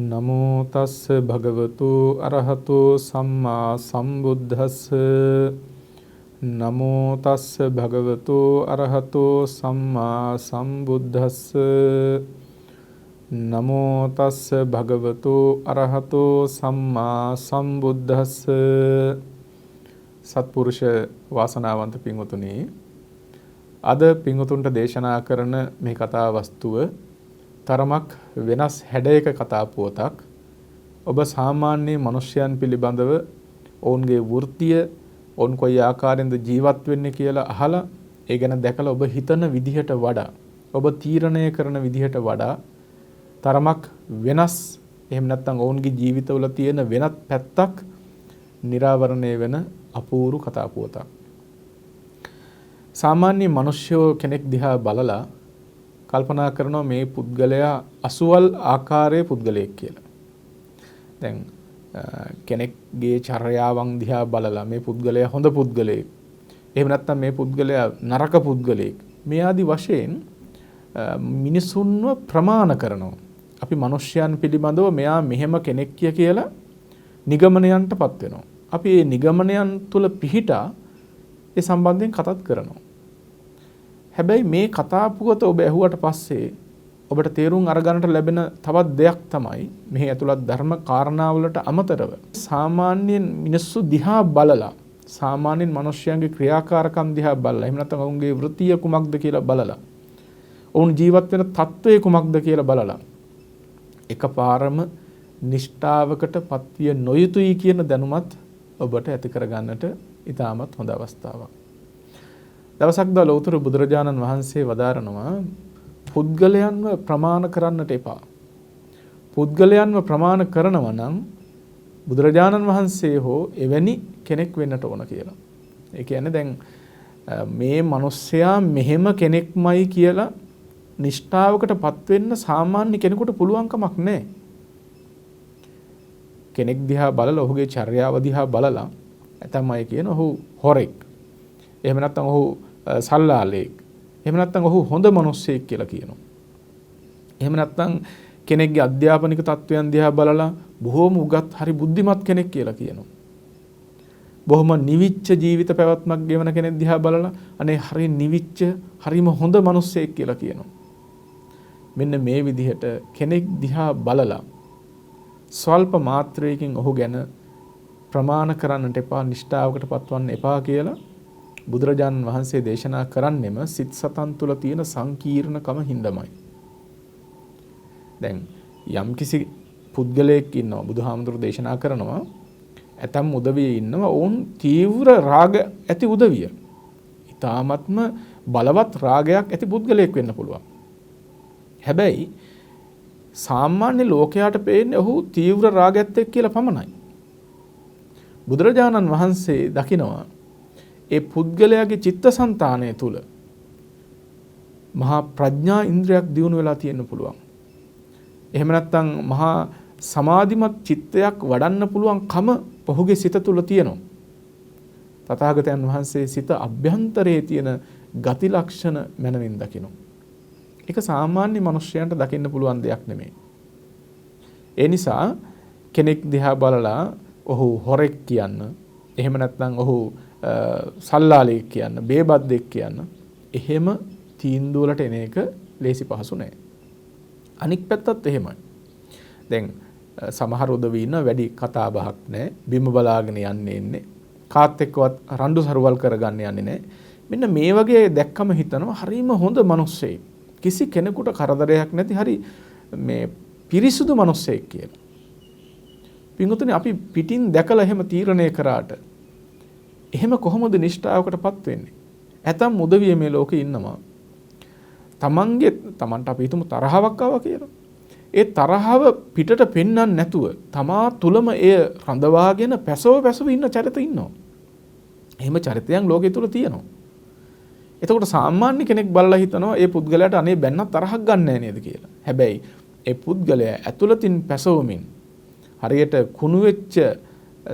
නමෝ තස්ස භගවතු අරහතෝ සම්මා සම්බුද්දස්ස. නමෝ තස්ස භගවතු අරහතෝ සම්මා සම්බුද්දස්ස. නමෝ තස්ස භගවතු අරහතෝ සම්මා සම්බුද්දස්ස. සත්පුරුෂ වාසනාවන්ත පින්වතුනි, අද පින්වතුන්ට දේශනා කරන මේ කතා වස්තුව තරමක් වෙනස් හැඩයක කතා පුවතක්. ඔබ සාමාන්‍ය මිනිසයන් පිළිබඳව ඔවුන්ගේ වෘත්තිය, ඔවුන් කොයි ආකාරයෙන්ද ජීවත් වෙන්නේ කියලා අහලා ඒ ගැන දැකලා ඔබ හිතන විදිහට වඩා, ඔබ තීරණය කරන විදිහට වඩා තරමක් වෙනස්, එහෙම නැත්නම් ඔවුන්ගේ ජීවිතවල තියෙන වෙනත් පැත්තක් නිරාවරණය වෙන අපූර්ව කතා පුවතක්. සාමාන්‍ය මිනිස්සු කෙනෙක් දිහා බලලා කල්පනා කරනවා මේ පුද්ගලයා අසුවල් ආකාරයේ පුද්ගලයෙක් කියලා. දැන් කෙනෙක්ගේ චර්යාවන් දිහා බලලා මේ පුද්ගලයා හොඳ පුද්ගලයෙක්, එහෙම නැත්නම් මේ පුද්ගලයා නරක පුද්ගලයෙක්, මේ ආදි වශයෙන් මිනිසුන්ව ප්‍රමාණ කරනවා. අපි මිනිස්යන් පිළිබඳව මෙයා මෙහෙම කෙනෙක් කියලා නිගමනයන්ටපත් වෙනවා. අපි මේ නිගමනයන් තුල පිහිටා ඒ සම්බන්ධයෙන් කතාත් කරනවා. හැබැයි මේ කතා පුවත ඔබ ඇහුවට පස්සේ ඔබට තේරුම් අරගන්නට ලැබෙන තවත් දෙයක් තමයි මෙහි ඇතුළත් ධර්ම කාරණාවලට අමතරව සාමාන්‍යයෙන් මිනිස්සු දිහා බලලා, සාමාන්‍යයෙන් මිනිස්යන්ගේ ක්‍රියාකාරකම් දිහා බලලා, එහෙම නැත්නම් ඔවුන්ගේ වෘත්තිය කුමක්ද කියලා බලලා, ඔවුන් ජීවත් වෙන තත්ත්වය කුමක්ද කියලා බලලා එකපාරම නිෂ්ඨාවකට පත්විය නොයුතුයි කියන දැනුමත් ඔබට ඇති කරගන්නට ඉතාමත් හොඳ අවස්ථාවක්. දවසක් ද ලෞතර බුදුරජාණන් වහන්සේ වදාරනවා, පුද්ගලයන්ව ප්‍රමාණ කරන්නට එපා. පුද්ගලයන්ව ප්‍රමාණ කරනවා නම් බුදුරජාණන් වහන්සේ හෝ එවැනි කෙනෙක් වෙන්නට ඕන කියලා. ඒ කියන්නේ දැන් මේ මිනිස්සයා මෙහෙම කෙනෙක්මයි කියලා නිෂ්ඨාවකටපත් වෙන්න සාමාන්‍ය කෙනෙකුට පුළුවන් කමක් නැහැ. කෙනෙක් දිහා බලලා, ඔහුගේ චර්යාව දිහා බලලා ඇතම් අය කියන ඔහු හොරෙක්, එහෙම නැත්නම් ඔහු සල්ලාලෙක්, එහෙම නැත්නම් ඔහු හොඳ මිනිස්සෙක් කියලා කියනවා. එහෙම නැත්නම් කෙනෙක්ගේ අධ්‍යාපනික තත්වයන් දිහා බලලා බොහෝම උගත්, හරි බුද්ධිමත් කෙනෙක් කියලා කියනවා. බොහොම නිවිච්ච ජීවිත පැවැත්මක් ගෙවන කෙනෙක් දිහා බලලා අනේ හරි නිවිච්ච, හරිම හොඳ මිනිස්සෙක් කියලා කියනවා. මෙන්න මේ විදිහට කෙනෙක් දිහා බලලා ස්වල්ප මාත්‍රයකින් ඔහු ගැන ප්‍රමාණ කරන්නට එපා, නිෂ්ඨාවකට පත්වන්න එපා කියලා බුදුරජාණන් වහන්සේ දේශනා කරන්නෙම සිත් සතන් තුළ තියෙන සංකීර්ණකම හින්දාමයි. දැන් යම්කිසි පුද්ගලයෙක් ඉන්නවා, බුදුහාමුදුරු දේශනා කරනවා, ඇතම් උදවියේ ඉන්නවා, ඔවුන් තීව්‍ර රාග ඇති උදවිය. ඊ타ත්ම බලවත් රාගයක් ඇති පුද්ගලයෙක් වෙන්න පුළුවන්. හැබැයි සාමාන්‍ය ලෝකයට පේන්නේ ඔහු තීව්‍ර රාගයත් එක්ක කියලා පමණයි. බුදුරජාණන් වහන්සේ දකිනවා ඒ පුද්ගලයාගේ චිත්තසංතානය තුල මහා ප්‍රඥා ඉන්ද්‍රියක් දියුණු වෙලා තියෙන්න පුළුවන්. එහෙම නැත්නම් මහා සමාධිමත් චිත්තයක් වඩන්න පුළුවන් කම ඔහුගේ සිත තුල තියෙනවා. තථාගතයන් වහන්සේ සිත අභ්‍යන්තරයේ තියෙන ගති ලක්ෂණ මනමින් දකිනවා. ඒක සාමාන්‍ය මිනිස්යන්ට දකින්න පුළුවන් දෙයක් නෙමෙයි. ඒ නිසා කෙනෙක් දිහා බලලා ඔහු හොරෙක් කියන්න, එහෙම නැත්නම් ඔහු සල්ලාලෙක් කියන්න, බේබද්දෙක් කියන්න, එහෙම තීන්දුව වලට එන එක ලේසි පහසු නෑ. අනික් පැත්තත් එහෙමයි. දැන් සමහර උදවි ඉන්න වැඩි කතා බහක් නෑ, බිම බලාගෙන යන්නේ ඉන්නේ, කාත් එක්කවත් රණ්ඩු සරුවල් කරගන්න යන්නේ නෑ. මෙන්න මේ වගේ දැක්කම හිතනවා හරිම හොඳ මිනිස්සෙක්, කිසි කෙනෙකුට කරදරයක් නැති හරි මේ පිරිසුදු මිනිස්සෙක් කියලා. පින්වතුනි, අපි පිටින් දැකලා එහෙම තීරණය කරාට එහෙම කොහොමද නිෂ්ඨාවකටපත් වෙන්නේ? ඇතම් උදවිය මේ ලෝකේ ඉන්නවා. තමන්ට අපි හිතමු තරහවක් ආවා කියලා. ඒ තරහව පිටට පෙන්වන්න නැතුව තමා තුලම එය රඳවාගෙන පැසව ඉන්න චරිත ඉන්නවා. එහෙම චරිතයන් ලෝකයේ තුල තියෙනවා. එතකොට සාමාන්‍ය කෙනෙක් බලලා හිතනවා ඒ පුද්ගලයාට අනේ බැන්න තරහක් ගන්න නැහැ නේද කියලා. හැබැයි ඒ පුද්ගලයා ඇතුළතින් පැසවමින් හරියට කුණු වෙච්ච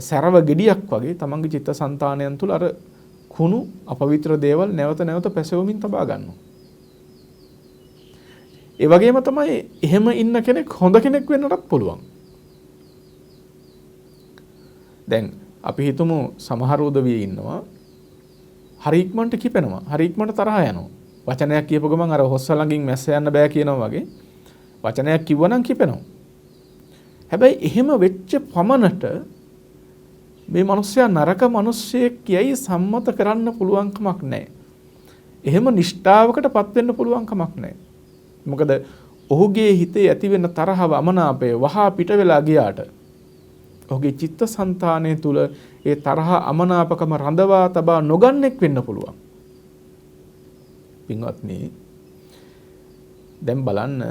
සැරව ගෙඩියක් වගේ තමන්ගේ චිත්තසංතානයන් තුල අර කුණු අපවිත්‍ර දේවල් නැවත නැවත පැසවමින් තබා ගන්නවා. ඒ වගේම තමයි එහෙම ඉන්න කෙනෙක් හොඳ කෙනෙක් වෙන්නටත් පුළුවන්. දැන් අපි හිතමු සමහර උදවිය ඉන්නවා හරි ඉක්මනට කිපෙනවා. හරි ඉක්මනට තරහ යනවා. වචනයක් කියපු ගමන් අර හොස්ස ළඟින් මැස්ස යන්න බෑ කියනවා වගේ වචනයක් කිව්වනම් කිපෙනවා. හැබැයි එහෙම වෙච්ච පමණට මේ මිනිස්සයා නරක මිනිස්සෙක් කියයි සම්මත කරන්න පුළුවන් කමක් නැහැ. එහෙම නිෂ්ඨාවකටපත් වෙන්න පුළුවන් කමක් නැහැ. මොකද ඔහුගේ හිතේ ඇති වෙන තරහව අමනාපය වහා පිට වෙලා ගියාට ඔහුගේ චිත්තසංතානය තුල ඒ තරහ අමනාපකම රඳවා තබා නොගන්නෙක් වෙන්න පුළුවන්. පින්වත්නි දැන් බලන්න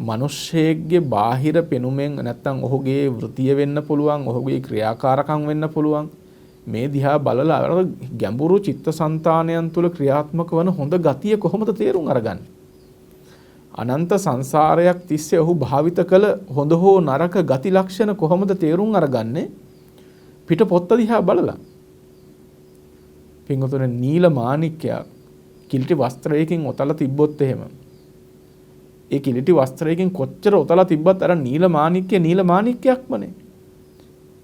මිනිස්සෙක්ගේ බාහිර පෙනුමෙන් නැත්තම් ඔහුගේ වෘතිය වෙන්න පුළුවන් ඔහුගේ ක්‍රියාකාරකම් වෙන්න පුළුවන් මේ දිහා බලලා ගැඹුරු චිත්තසංතානයන් තුල ක්‍රියාත්මක වන හොඳ ගතිය කොහොමද තේරුම් අරගන්නේ? අනන්ත සංසාරයක් තිස්සේ ඔහු භාවිත කළ හොඳ හෝ නරක ගති ලක්ෂණ කොහොමද තේරුම් අරගන්නේ? පිට පොත්ත දිහා බලලා. පින්වතුනි නීල මාණික්කයක් කිලිටි වස්ත්‍රයකින් ඔතලා තිබ්බොත් එහෙම ඒ කිලිටි වස්ත්‍රයකින් කොච්චර ඔතලා තිබ්බත් අර නීල මාණික්කයක්මනේ.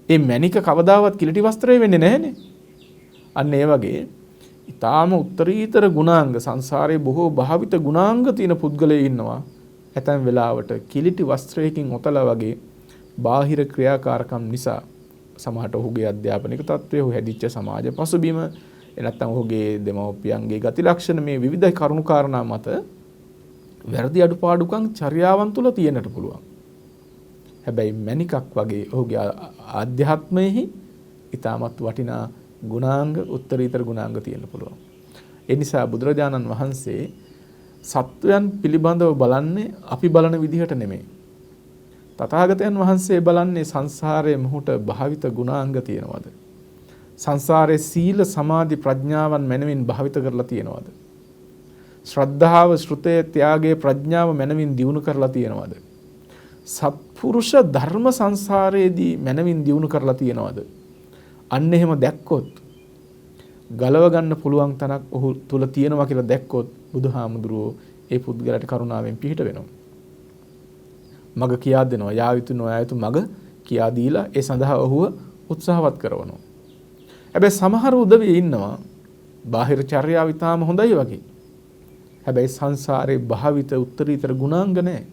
ඒ මණික කවදාවත් කිලිටි වස්ත්‍රය වෙන්නේ නැහනේ. අන්න ඒ වගේ ඊටාම උත්තරීතර ගුණාංග සංසාරයේ බොහෝ භාවිත ගුණාංග තියෙන පුද්ගලයෙක් ඉන්නවා. ඇතැම් වෙලාවට කිලිටි වස්ත්‍රයකින් ඔතලා වගේ බාහිර ක්‍රියාකාරකම් නිසා සමහරට ඔහුගේ අධ්‍යාපනික තත්ත්වය ඔහු හැදිච්ච සමාජ පසුබිම එනත්තම් ඔහුගේ දෙමව්පියන්ගේ ගති ලක්ෂණ මේ විවිධ කරුණු කාරණා මත වැරදි අඩුපාඩුකම් චර්යාවන් තුල තියෙන්නට පුළුවන්. හැබැයි මණිකක් වගේ ඔහුගේ ආධ්‍යාත්මයෙහි ඊටමත් වටිනා ගුණාංග උත්තරීතර ගුණාංග තියෙන්න පුළුවන්. ඒ නිසා බුදුරජාණන් වහන්සේ සත්වයන් පිළිබඳව බලන්නේ අපි බලන විදිහට නෙමෙයි. තථාගතයන් වහන්සේ බලන්නේ සංසාරයේ මොහොත භාවිත ගුණාංග තියෙනවද? සංසාරයේ සීල සමාධි ප්‍රඥාවන් මනමින් භාවිත කරලා තියෙනවද? ශ්‍රද්ධාව ශ්‍රුතය ත්‍යාගය ප්‍රඥාව මනමින් දියුණු කරලා තියෙනවද? සත්පුරුෂ ධර්ම සංසාරයේදී මනමින් දියුණු කරලා තියෙනවද? අන්න එහෙම දැක්කොත් ගලව ගන්න පුළුවන් තනක් ඔහු තුල තියෙනවා කියලා දැක්කොත් බුදුහාමුදුරුවෝ ඒ පුද්ගලයාට කරුණාවෙන් පිහිට වෙනවා. මග කියා දෙනවා. යා යුතු නොයා යුතු මග කියා දීලා ඒ සඳහා ඔහුව උත්සාහවත් කරනවා. හැබැයි සමහර උදවිය ඉන්නවා බාහිර චර්යාව ඉතාම හොඳයි වගේ. හැබැයි සංසාරේ භාවිත උත්තරීතර ගුණාංග නැහැ.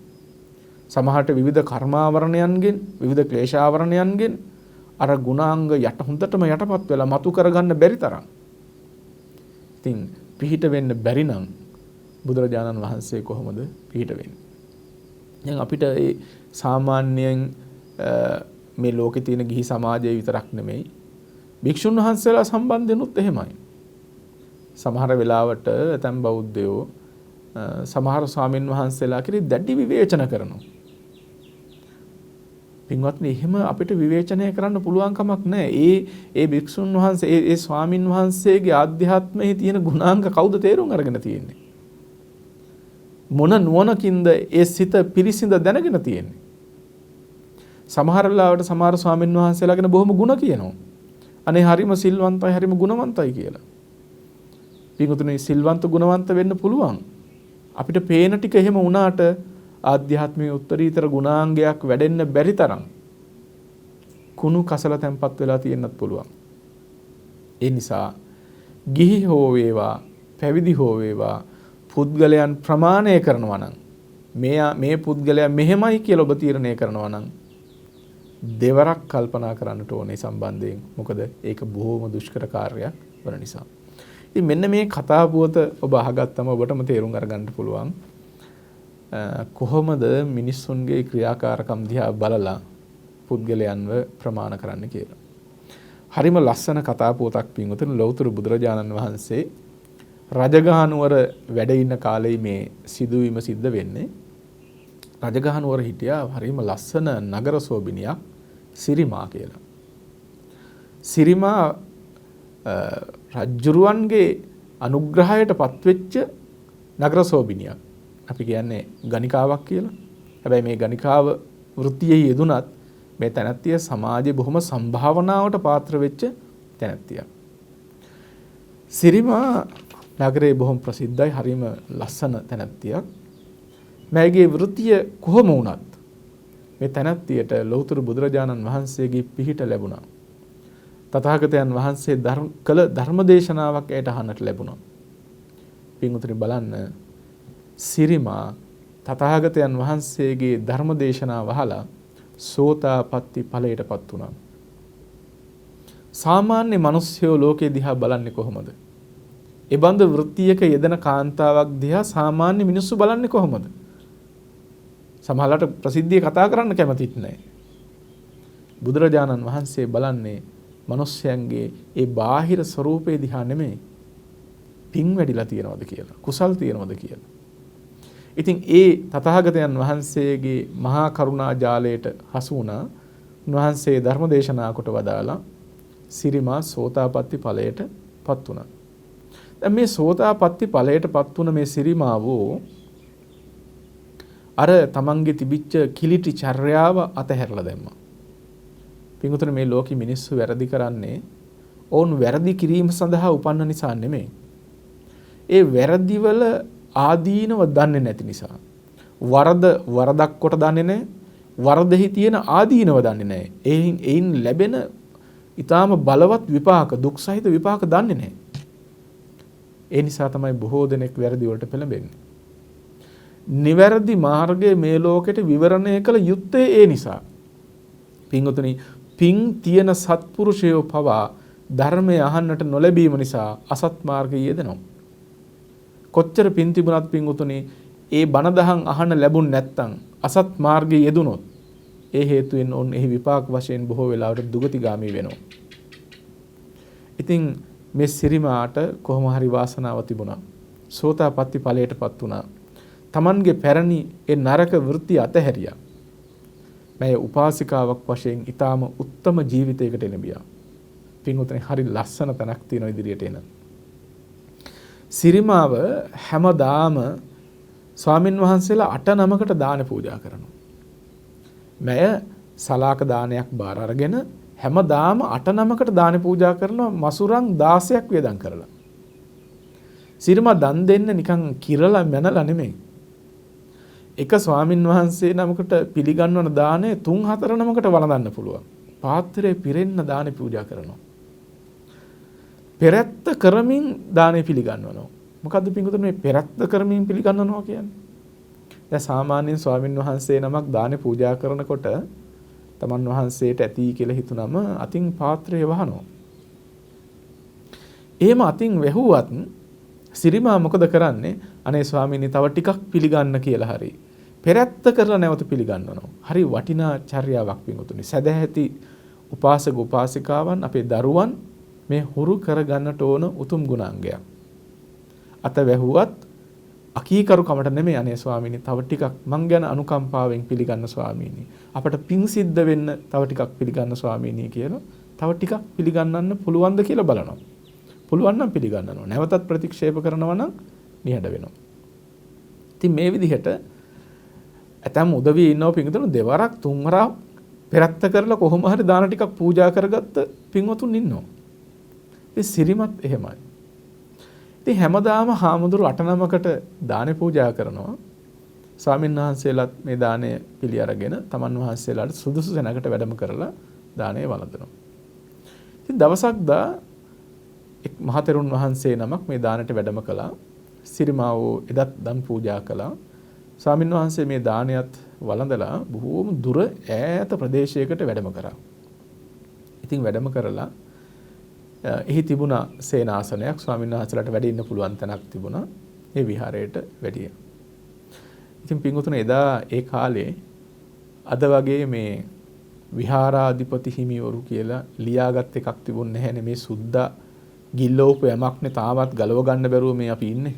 සමහරට විවිධ කර්මාවරණයන්ගෙන් විවිධ ක්ලේශාවරණයන්ගෙන් අර ගුණාංග යට හොඳටම යටපත් වෙලා මතු කරගන්න බැරි තරම්. ඉතින් පිහිට වෙන්න බැරි නම් බුදුරජාණන් වහන්සේ කොහොමද පිහිට වෙන්නේ? දැන් අපිට ඒ සාමාන්‍යයෙන් මේ ලෝකේ තියෙන ගිහි සමාජයේ විතරක් නෙමෙයි භික්ෂුන් වහන්සේලා සම්බන්ධෙනුත් එහෙමයි. සමහර වෙලාවට ඇතැම් බෞද්ධයෝ සමහර ස්වාමින් වහන්සේලා කෙරෙහි දැඩි විවේචන කරනවා. පින්වත්නි එහෙම අපිට විවේචනය කරන්න පුළුවන් කමක් නැහැ. ඒ භික්ෂුන් වහන්සේ ඒ ස්වාමින් වහන්සේගේ ආධ්‍යාත්මයේ තියෙන ගුණාංග කවුද තේරුම් අරගෙන තියෙන්නේ? මොන නුවණකින්ද ඒ සිත පිරිසිඳ දැනගෙන තියෙන්නේ? සමහර වෙලාවට සමහර ස්වාමින් වහන්සේලා ගැන බොහොම ಗುಣ කියනවා. අනේ හරිම සිල්වන්තයි හරිම ගුණවන්තයි කියලා. පින්වතුනි සිල්වන්ත ගුණවන්ත වෙන්න පුළුවන්. අපිට පේන ටික එහෙම වුණාට ආධ්‍යාත්මික උත්තරීතර ගුණාංගයක් වැඩෙන්න බැරි තරම් කුණු කසල තැම්පත් වෙලා තියෙන්නත් පුළුවන්. ඒ නිසා ගිහි හෝ වේවා පැවිදි හෝ වේවා පුද්ගලයන් ප්‍රමාණය කරනවා නම් මේ පුද්ගලයා මෙහෙමයි කියලා ඔබ තීරණය කරනවා නම් දෙවරක් කල්පනා කරන්නට ඕනේ සම්බන්ධයෙන්. මොකද ඒක බොහොම දුෂ්කර කාර්යයක් වන නිසා. ඉතින් මෙන්න මේ කතා පුවත ඔබ අහගත්තම ඔබටම තේරුම් අරගන්න පුළුවන් කොහොමද මිනිස්සුන්ගේ ක්‍රියාකාරකම් දිහා බලලා පුද්ගලයන්ව ප්‍රමාණ කරන්න කියලා. හරිම ලස්සන කතා පුවතක් පින්වතුනි ලෞතර බුදුරජාණන් වහන්සේ රජගහනුවර වැඩ ඉන්න කාලේ මේ සිදුවීම සිද්ධ වෙන්නේ. රජගහනුවර හිටියා හරිම ලස්සන නගර සෝබිනියක් සිරිමා කියලා. සිරිමා රජුරුවන්ගේ අනුග්‍රහයට පත්වෙච්ච නගර සෝබිනියක්. අපි කියන්නේ ගණිකාවක් කියලා. හැබැයි මේ ගණිකාව වෘත්තියේ යෙදුනත් මේ තැනැත්තිය සමාජයේ බොහොම සම්භාවනාවට පාත්‍ර වෙච්ච තැනැත්තියක්. සිරිමා නගරේ බොහොම ප්‍රසිද්ධයි හරිම ලස්සන තැනැත්තියක්. මෑගේ වෘත්තිය කොහොම වුණත් මේ තැනැත්තියට ලෞතර බුදුරජාණන් වහන්සේගේ පිහිට ලැබුණා. තථාගතයන් වහන්සේ කළ ධර්මදේශනාවක් ඇයට අහන්නට ලැබුණා. පින්වතුනි බලන්න සිරිමා තථාගතයන් වහන්සේගේ ධර්මදේශනාව අහලා සෝතාපට්ටි ඵලයටපත් වුණා. සාමාන්‍ය මිනිස්සුયો ලෝකේ දිහා බලන්නේ කොහොමද? ඒ බඳු වෘත්තියක යෙදෙන කාන්තාවක් දිහා සාමාන්‍ය මිනිස්සු බලන්නේ කොහොමද? සමහරවිට ප්‍රසිද්ධිය කතා කරන්න කැමතිත් නැහැ. බුදුරජාණන් වහන්සේ බලන්නේ මිනිස්යන්ගේ ඒ බාහිර ස්වરૂපේ දිහා නෙමෙයි. පින් වැඩිලා තියනවද කියලා, කුසල් තියනවද කියලා. ඉතින් ඒ තථාගතයන් වහන්සේගේ මහා කරුණා ජාලයට හසු වුණා. උන්වහන්සේ ධර්ම දේශනා කොට වදාලා සිරිමා සෝතාපට්ටි ඵලයට පත් වුණා. දැන් මේ සෝතාපට්ටි ඵලයට පත් වුණ මේ සිරිමාවෝ අර තමන්ගේ තිබිච්ච කිලිටි චර්යාව අතහැරලා දැම්මා. පින්වතුනි මේ ලෝකෙ මිනිස්සු වැරදි කරන්නේ ඔවුන් වැරදි කිරීම සඳහා උපන්න නිසා නෙමෙයි. ඒ වැරදිවල ආදීනව දන්නේ නැති නිසා. වරදක් කොට දන්නේ නැහැ. වරදෙහි තියෙන ආදීනව දන්නේ නැහැ. එයින් ලැබෙන ඊටාම බලවත් විපාක, දුක් සහිත විපාක දන්නේ නැහැ. ඒ නිසා තමයි බොහෝ දෙනෙක් වැරදි වලට පෙළඹෙන්නේ. නිවැරදි මාර්ගයේ මේ ලෝකෙට විවරණය කළ යුත්තේ ඒ නිසා. පින්වතුනි පින් තියෙන සත්පුරුෂයෝ පවා ධර්මය අහන්නට නොලැබීම නිසා අසත් මාර්ගයේ යෙදෙනවා. කොච්චර පින් තිබුණත් පින්වතුනි ඒ බණ දහම් අහන්න ලැබුණ නැත්නම් අසත් මාර්ගයේ යෙදුනොත් ඒ හේතුවෙන් ඔන්න එහි විපාක වශයෙන් බොහෝ වෙලාවට දුගතිගාමී වෙනවා. ඉතින් මේ සිරිමාට කොහොම හරි වාසනාව තිබුණා. සෝතාපට්ටි ඵලයටපත් වුණා. තමන්ගේ පැරණි ඒ නරක වෘත්ති අතහැරියා. මේ උපාසිකාවක් වශයෙන් ඊටාම උත්තම ජීවිතයකට එළඹියා. පින්වතුනි හරි ලස්සන තැනක් තියෙනවා ඉදිරියට එන. සිරිමාව හැමදාම ස්වාමින් වහන්සේලා 8-9කට දාන පූජා කරනවා. මම සලාක දානයක් බාර අරගෙන හැමදාම 8-9කට දාන පූජා කරනවා මසුරන් 16ක් වේදම් කරලා. සිරිමා දන් දෙන්න නිකන් කිරලා මැනලා නෙමෙයි. එක ස්වාමින් වහන්සේ නමකට පිළිගන්වන දාණය 3-4 නමකට වළඳන්න පුළුවන්. පාත්‍රයේ පිරෙන්න දාන පූජා කරනවා. පෙරත්ත කරමින් දාණය පිළිගන්වනවා. මොකද්ද පින්වතුනි මේ පෙරත්ත කරමින් පිළිගන්වනවා කියන්නේ? දැන් සාමාන්‍යයෙන් ස්වාමින් වහන්සේ නමක් දාන පූජා කරනකොට තමන් වහන්සේට ඇති කියලා හිතුනම අතින් පාත්‍රය වහනවා. එහෙම අතින් වැහුවත් සිරිමා මොකද කරන්නේ? අනේ ස්වාමීනි තව ටිකක් පිළිගන්න කියලා හරි. පෙරත්ත කරලා නැවත පිළිගන්වනවා. හරි වටිනා චර්යාවක් පින්වතුනි. සදැහැති උපාසක උපාසිකාවන් අපේ දරුවන් මේ හුරු කරගන්නට ඕන උතුම් ගුණාංගයක්. අත වැහුවත් අකීකරු කමට නෙමෙයි අනේ ස්වාමීනි තව ටිකක් මං ගැන අනුකම්පාවෙන් පිළිගන්න ස්වාමීනි. අපට පිං සිද්ධ වෙන්න තව ටිකක් පිළිගන්න ස්වාමීනි කියලා තව ටිකක් පිළිගන්නන්න පුළුවන්ද කියලා බලනවා. පුළුවන් නම් පිළිගන්නවා. නැවතත් ප්‍රතික්ෂේප කරනවා නම් නිහඬ වෙනවා. ඉතින් මේ විදිහට ඇතම් උදවිය ඉන්නව පින්වතුන් දෙවරක් තුන්වරක් පෙරත්ත කරලා කොහොම හරි දාන ටිකක් පූජා කරගත්ත පින්වතුන් ඉන්නවා. ඒ සිරිමත් එහෙමයි. ඉතින් හැමදාම හාමුදුරු 8-9කට දාන පූජා කරනවා. ස්වාමීන් වහන්සේලාත් මේ දාණය පිළි අරගෙන තමන් වහන්සේලාට සුදුසු තැනකට වැඩම කරලා දාණය වළඳනවා. ඉතින් දවසක් දා එක් මහතෙරුන් වහන්සේ නමක් මේ දානට වැඩම කළා. සිරිමාවෝ එදත් දන් පූජා කළා. ස්වාමීන් වහන්සේ මේ දානයත් වළඳලා බොහෝම දුර ඈත ප්‍රදේශයකට වැඩම කරා. ඉතින් වැඩම කරලා එහි තිබුණා සේනාසනයක් ස්වාමීන් වහන්සේලාට වැඩ ඉන්න පුළුවන් තැනක් තිබුණා. ඒ විහාරයට වැඩියා. ඉතින් පින්වතුනි එදා ඒ කාලේ අද වගේ මේ විහාරාධිපති හිමිවරු කියලා ලියාගත් එකක් තිබුණ නැහැ නේ. මේ සුද්දා ගිල්ලෝපු යමක්නේ තාමත් ගලව ගන්න බැරුව මේ අපි ඉන්නේ.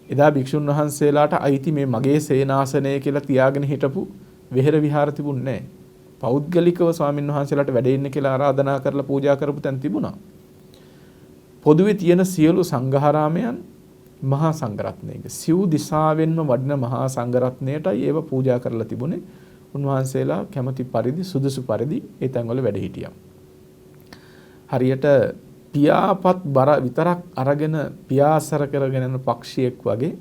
එදා භික්ෂුන් වහන්සේලාට අයිති මේ මගේ සේනාසනය කියලා තියාගෙන හිටපු විහෙර විහාර තිබුණේ නැහැ. පෞද්ගලිකව ස්වාමීන් වහන්සේලාට වැඩ ඉන්න කියලා ආරාධනා කරලා පූජා කරපු තැන් තිබුණා. පොදුවේ තියෙන සියලු සංඝාරාමයන් මහා සංඝරත්නයක සිව් දිසාවෙන්ම වඩින මහා සංඝරත්නයටයි ඒව පූජා කරලා තිබුණේ. උන්වහන්සේලා කැමැති පරිදි සුදුසු පරිදි ඒ තැන්වල වැඩ හිටියා. හරියට පියාපත් බර විතරක් අරගෙන පියාසර කරගෙන යන පක්ෂියෙක් වගේ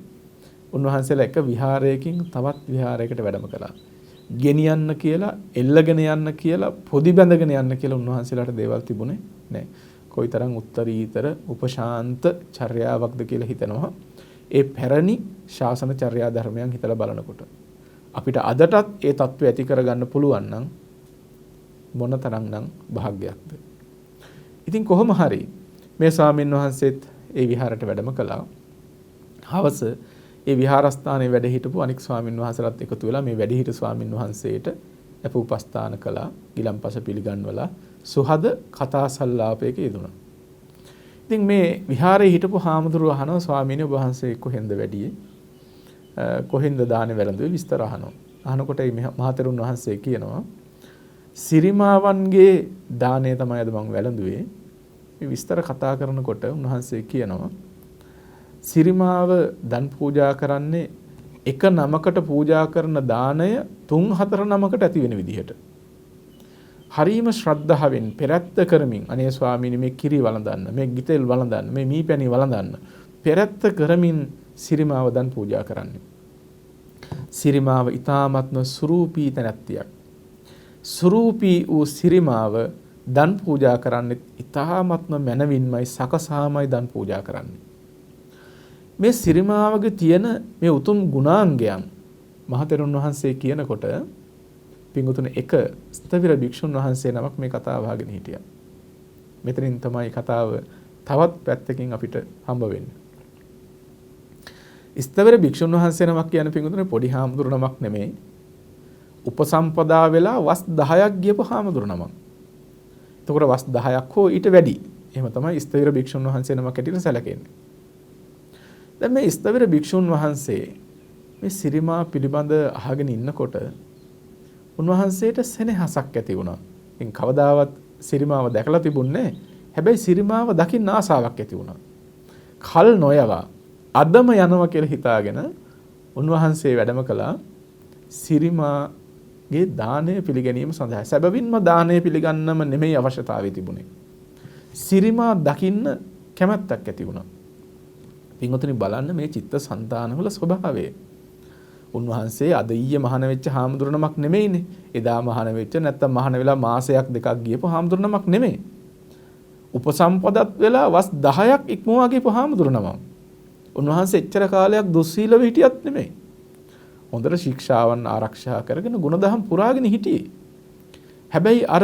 උන්වහන්සේලා එක විහාරයකින් තවත් විහාරයකට වැඩම කළා. ගෙනියන්න කියලා, එල්ලගෙන යන්න කියලා, පොදි බැඳගෙන යන්න කියලා උන්වහන්සේලාට දේවල් තිබුණේ නැහැ. කොයිතරම් උත්තරීතර උපශාන්ත චර්යාවක්ද කියලා හිතනවා. ඒ පැරණි ශාසන චර්යා ධර්මයන් හිතලා බලනකොට අපිට අදටත් ඒ தত্ত্বය ඇති කරගන්න පුළුවන් නම් මොන තරම්නම් භාග්‍යයක්ද. ඉතින් කොහොම හරි මේ ස්වාමීන් වහන්සේත් ඒ විහාරයට වැඩම කළා. හවස ඒ විහාරස්ථානයේ වැඩ හිටපු අනික් ස්වාමීන් වහන්සේලාත් එකතු වෙලා මේ වැඩිහිටි ස්වාමීන් වහන්සේට අප උපස්ථාන කළා. ගිලම්පස පිළිගන්වලා සුහද කතා සල්ලාපයක යෙදුණා. ඉතින් මේ විහාරයේ හිටපු හාමුදුරුවෝ අහනවා ස්වාමීන් වහන්සේ කොහෙන්ද වැඩියේ? කොහෙන්ද දානේ වැළඳුවේ විස්තර අහනවා. අහනකොට මේ මහතෙරුන් වහන්සේ කියනවා සිරිමාවන්ගේ දානය තමයි අද මම වැළඳුවේ. මේ විස්තර කතා කරනකොට උන්වහන්සේ කියනවා සිරිමාව දන් පූජා කරන්නේ එක නමකට පූජා කරන දාණය 3-4 නමකට ඇති වෙන විදිහට. හරීම ශ්‍රද්ධාවෙන් පෙරත්ත කරමින් අනේ ස්වාමීනි මේ කිරි වළඳන්න, මේ ගිතෙල් වළඳන්න, මේ මීපැණි වළඳන්න පෙරත්ත කරමින් සිරිමාව දන් පූජා කරන්නේ. සිරිමාව ඊ타ත්ම සුරූපී තැනැත්තියක්. සුරූපී වූ සිරිමාව දන් පූජා කරන්නේ ඊ타ත්ම මනවින්මයි සකසාමයි දන් පූජා කරන්නේ. මේ සිරිමාවගේ තියෙන මේ උතුම් ගුණාංගයන් මහතෙරුන් වහන්සේ කියනකොට පිංගුතුනේ එක ස්ථවිර භික්ෂුන් වහන්සේ නමක් මේ කතාව අහගෙන හිටියා. මෙතනින් තමයි කතාව තවත් පැත්තකින් අපිට හම්බ වෙන්නේ. ස්ථවිර භික්ෂුන් වහන්සේ නමක් කියන පිංගුතුනේ පොඩි හාමුදුරු නමක් නෙමෙයි. උපසම්පදා වෙලා වස් 10ක් ගියපු හාමුදුරු නමක්. එතකොට වස් 10ක් හෝ ඊට වැඩි. එහෙම තමයි ස්ථවිර භික්ෂුන් වහන්සේ නමක් ඇටියට සැලකෙන්නේ. දැන් මේ ස්ථවිර භික්ෂුන් වහන්සේ මේ සිරිමා පිළිබඳ අහගෙන ඉන්නකොට උන්වහන්සේට සෙනෙහසක් ඇති වුණා. ඉතින් කවදාවත් සිරිමාව දැකලා තිබුණේ නැහැ. හැබැයි සිරිමාව දකින්න ආසාවක් ඇති වුණා. කල් නොයවා අදම යනවා කියලා හිතාගෙන උන්වහන්සේ වැඩම කළා සිරිමාගේ දානය පිළිගැනීම සඳහා. සැබවින්ම දානය පිළිගන්නම නෙමෙයි අවශ්‍යතාවය තිබුණේ. සිරිමා දකින්න කැමැත්තක් ඇති වුණා. පින්වතුනි බලන්න මේ චිත්ත සංතානවල ස්වභාවය. උන්වහන්සේ අද ඊයේ මහාන වෙච්ච හාමුදුරනමක් නෙමෙයිනේ. එදා මහාන වෙච්ච නැත්තම් මහාන වෙලා මාසයක් දෙකක් ගියපු හාමුදුරනමක් නෙමෙයි. උපසම්පදත් වෙලා වස් 10ක් ඉක්මවා ගියපු හාමුදුරනමක්. උන්වහන්සේ එච්චර කාලයක් දුස්සීලව හිටියත් නෙමෙයි. හොඳට ශික්ෂාවන් ආරක්ෂා කරගෙන ගුණදහම් පුරාගෙන හිටියේ. හැබැයි අර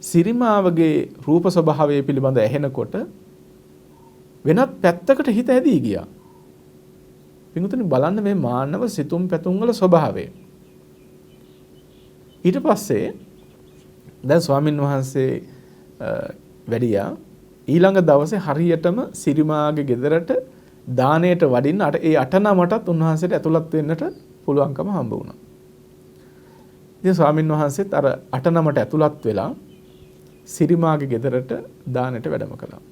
සිරිමාවගේ රූප ස්වභාවය පිළිබඳ ඇහෙනකොට වෙනත් පැත්තකට හිත ඇදී ගියා. පින්වතුනි බලන්න මේ මානව සිතුම් පැතුම් වල ස්වභාවය. ඊට පස්සේ දැන් ස්වාමින් වහන්සේ වැඩියා ඊළඟ දවසේ හරියටම සිරිමාගේ ගෙදරට දාණයට වඩින්න ඒ 8-9ටත් උන්වහන්සේට ඇතුළත් වෙන්නට පුළුවන්කම හම්බ වුණා. ඉතින් ස්වාමින් වහන්සේත් අර 8-9ට ඇතුළත් වෙලා සිරිමාගේ ගෙදරට දාණයට වැඩම කළා.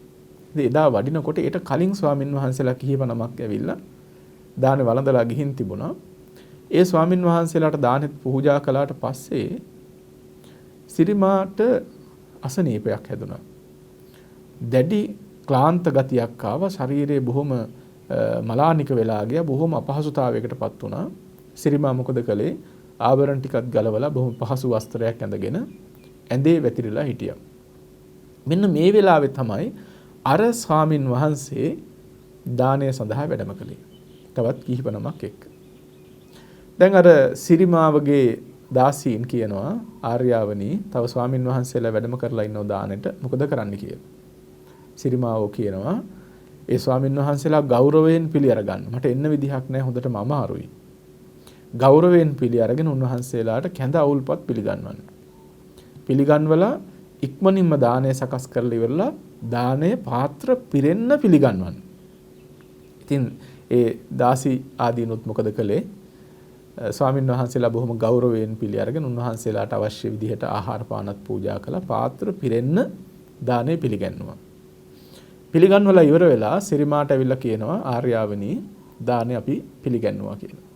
ඉතින් එදා වඩිනකොට ඊට කලින් ස්වාමින් වහන්සේලා කිහිප නමක් ඇවිල්ලා දාන වළඳලා ගිහින් තිබුණා. ඒ ස්වාමින් වහන්සේලාට දානෙත් පූජා කළාට පස්සේ සිරිමාට අසනීපයක් හැදුනා. දැඩි ක්ලාන්ත ගතියක් ආවා. ශරීරයේ බොහොම මලානික වෙලා ගියා. බොහොම අපහසුතාවයකටපත් වුණා. සිරිමා මොකද කළේ? ආභරණ ටිකක් ගලවලා බොහොම පහසු වස්ත්‍රයක් ඇඳගෙන ඇඳේ වැතිරිලා හිටියා. මෙන්න මේ වෙලාවේ තමයි අර ස්වාමින් වහන්සේ දානය සඳහා වැඩම කළේ. තවත් කිහිප නමක් එක්ක. දැන් අර සිරිමාවගේ දාසීන් කියනවා ආර්යාවනි තව ස්වාමින් වහන්සේලා වැඩම කරලා ඉන්නව දානෙට මොකද කරන්න කියලා. සිරිමාව කියනවා ඒ ස්වාමින් වහන්සේලා ගෞරවයෙන් පිළි අරගන්න. මට එන්න විදිහක් නැහැ හොඳටම අමාරුයි. ගෞරවයෙන් පිළි අරගෙන උන්වහන්සේලාට කැඳ අවුල්පත් පිළිගන්වන්න. පිළිගන්වලා ඉක්මනින්ම දානය සකස් කරලා ඉවරලා දානය පාත්‍ර පිරෙන්න පිළිගන්වන්න. ඉතින් ඒ දාසි ආදීනුත් මොකද කළේ? ස්වාමින් වහන්සේලා බොහොම ගෞරවයෙන් පිළි අරගෙන උන්වහන්සේලාට අවශ්‍ය විදිහට ආහාර පානත් පූජා කළා. පාත්‍ර පිරෙන්න දානය පිළිගන්නවා. පිළිගන්වලා ඉවර වෙලා සිරිමාට ඇවිල්ලා කියනවා ආර්යාවනි දානය අපි පිළිගන්නවා කියලා.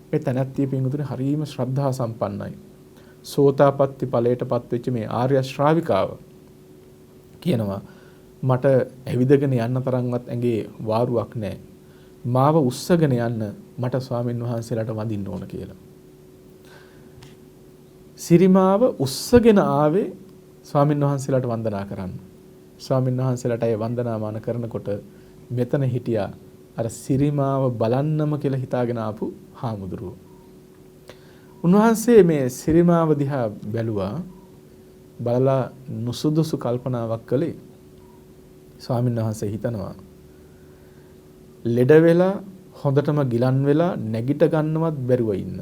මේ තැනැත්තිය පින්වතුනි හරීම ශ්‍රද්ධා සම්පන්නයි. සෝතාපට්ටි ඵලයටපත් වෙච්ච මේ ආර්ය ශ්‍රාවිකාව කියනවා මට ඇවිදගෙන යන්න තරම්වත් ඇඟේ වාරුවක් නැහැ. මාව උස්සගෙන යන්න මට ස්වාමින් වහන්සේලාට වඳින්න ඕන කියලා. සිරිමාව උස්සගෙන ආවේ ස්වාමීන් වහන්සේලාට වන්දනා කරන්න. ස්වාමීන් වහන්සේලාට ඒ වන්දනාමාන කරනකොට මෙතන හිටියා අර සිරිමාව බලන්නම කියලා හිතාගෙන ආපු හාමුදුරුවෝ. උන්වහන්සේ මේ සිරිමාව දිහා බැලුවා. බලලා නුසුදුසු කල්පනාවක් කළේ. ස්වාමීන් වහන්සේ හිතනවා ලෙඩ වෙලා හොඳටම ගිලන් වෙලා නැගිට ගන්නවත් බැරුව ඉන්න.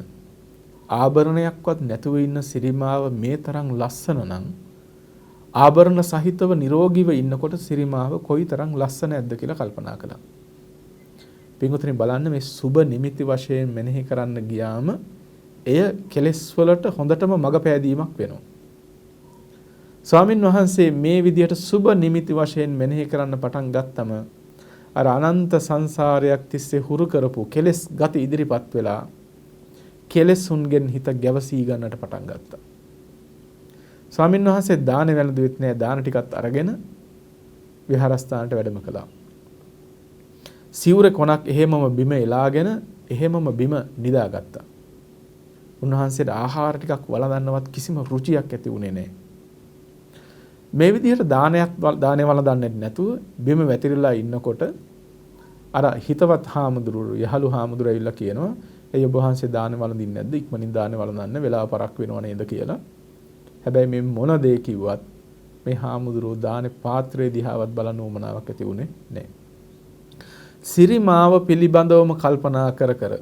ආභරණයක්වත් නැතුව ඉන්න සිරිමාව මේ තරම් ලස්සන නම් ආභරණ සහිතව නිරෝගීව ඉන්නකොට සිරිමාව කොයිතරම් ලස්සන නැද්ද කියලා කල්පනා කළා. පින්වතුනි බලන්න මේ සුබ නිමිති වශයෙන් මෙනෙහි කරන්න ගියාම එය කෙලෙස් වලට හොඳටම මඟ පෑදීමක් වෙනවා. ස්වාමින් වහන්සේ මේ විදිහට සුබ නිමිති වශයෙන් මෙනෙහි කරන්න පටන් ගත්තම අර අනන්ත සංසාරයක් තිස්සේ හුරු කරපු කෙලෙස් ගති ඉදිරිපත් වෙලා කෙලෙසුන්ගෙන් හිත ගැවසී ගන්නට පටන් ගත්තා. ස්වාමීන් වහන්සේ දාන වැළඳුවෙත් නෑ. දාන ටිකත් අරගෙන විහාරස්ථානට වැඩම කළා. සිවුර කොනක් එහෙමම බිම එලාගෙන එහෙමම බිම නිදාගත්තා. උන්වහන්සේට ආහාර ටිකක් වළඳන්නවත් කිසිම රුචියක් ඇති වුණේ නෑ. මේ විදිහට දානේ වළඳන්නේ නැතුව බිම වැතිරිලා ඉන්නකොට අර හිතවත් හාමුදුරුවෝ යහළු හාමුදුරුවෝ ඇවිල්ලා කියනවා ඒ ඔබ වහන්සේ දානේ වළඳින්නේ නැද්ද? ඉක්මනින් දානේ වළඳන්න වෙලාව පරක් වෙනව නේද කියලා. හැබැයි මේ මොන දේ කිව්වත් මේ හාමුදුරුවෝ දානේ පාත්‍රයේ දිහාවත් බලන උමනාවක් ඇති වුණේ නැහැ. සිරිමාව පිළිබඳවම කල්පනා කර කර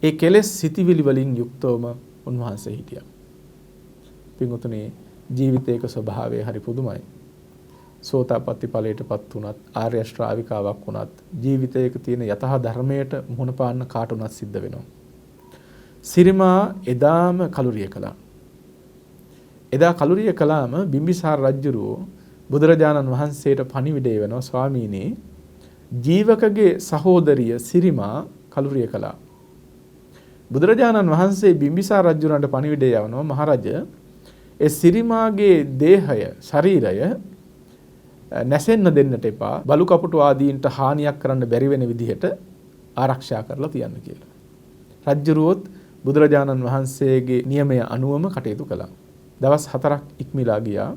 ඒ කෙලෙස් සිටිවිලි වලින් යුක්තවම උන්වහන්සේ හිටියා. පින්වතුනි ජීවිතයක ස්වභාවය හරි පුදුමයි. සෝතාපට්ටි ඵලයටපත් වුණත් ආර්ය ශ්‍රාවිකාවක් වුණත් ජීවිතයක තියෙන යථා ධර්මයට මුහුණ පාන්න කාට උනත් සිද්ධ වෙනවා. සිරිමා එදාම කලුරිය කළා. එදා කලුරිය කළාම බිම්බිසාර රජුරෝ බුදුරජාණන් වහන්සේට පණිවිඩය වෙනවා ස්වාමීනි ජීවකගේ සහෝදරිය සිරිමා කලුරිය කළා. බුදුරජාණන් වහන්සේ බිම්බිසාර රජුරන්ට පණිවිඩය යවනවා මහරජ ඒ සිරිමාගේ දේහය ශරීරය නැසෙන්න දෙන්නට එපා. බලු කපුටු ආදීන්ට හානියක් කරන්න බැරි වෙන විදිහට ආරක්ෂා කරලා තියන්න කියලා. රජ්ජුරුවොත් බුදුරජාණන් වහන්සේගේ නියමය අනුවම කටයුතු කළා. දවස් 4ක් ඉක්මලා ගියා.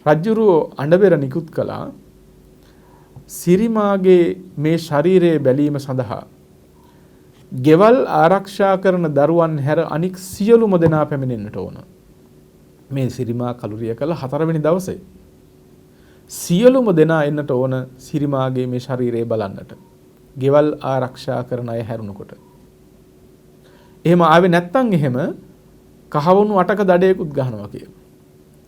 රජ්ජුරුවෝ අඬබෙර නිකුත් කළා. සිරිමාගේ මේ ශරීරයේ බැලීම සඳහා ගෙවල් ආරක්ෂා කරන දරුවන් හැර අනික් සියලුම දෙනා පැමිණෙන්නට ඕන. මේ සිරිමා කලුරිය කළ 4 වෙනි දවසේ සියලුම දෙනා එන්නට ඕන සිරිමාගේ මේ ශරීරය බලන්නට. ගෙවල් ආරක්ෂා කරන අය හැරුණකොට. එහෙම ආවේ නැත්තම් එහෙම කහවණු 8ක දඩේකුත් ගහනවා කියලා.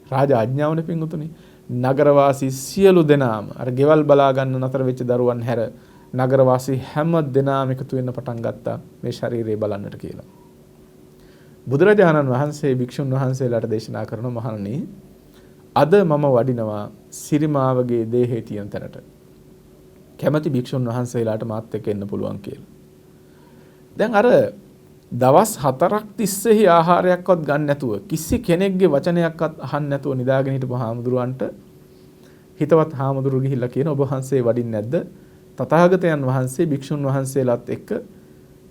රාජ ආඥාවනේ පින්වතුනි. නගරවාසී සියලු දෙනාම අර ගෙවල් බලා ගන්න නතර වෙච්ච දරුවන් හැර නගරවාසී හැම දෙනාම එකතු වෙන්න පටන් ගත්තා මේ ශරීරය බලන්නට කියලා. බුදුරජාණන් වහන්සේ භික්ෂුන් වහන්සේලාට දේශනා කරන මහණනි අද මම වඩිනවා සිරිමාවගේ දේහේ තියෙන තැනට. කැමැති භික්ෂුන් වහන්සේලාට මාත් එක්ක එන්න පුළුවන් කියලා. දැන් අර දවස් 4ක් තිස්සේ ආහාරයක්වත් ගන්න නැතුව කිසි කෙනෙක්ගේ වචනයක්වත් අහන්න නැතුව නිදාගෙන හිටපු හාමුදුරුවන්ට හිතවත් හාමුදුරුවෝ ගිහිල්ලා කියන ඔබ වහන්සේ වඩින්නේ නැද්ද? තථාගතයන් වහන්සේ භික්ෂුන් වහන්සේලාත් එක්ක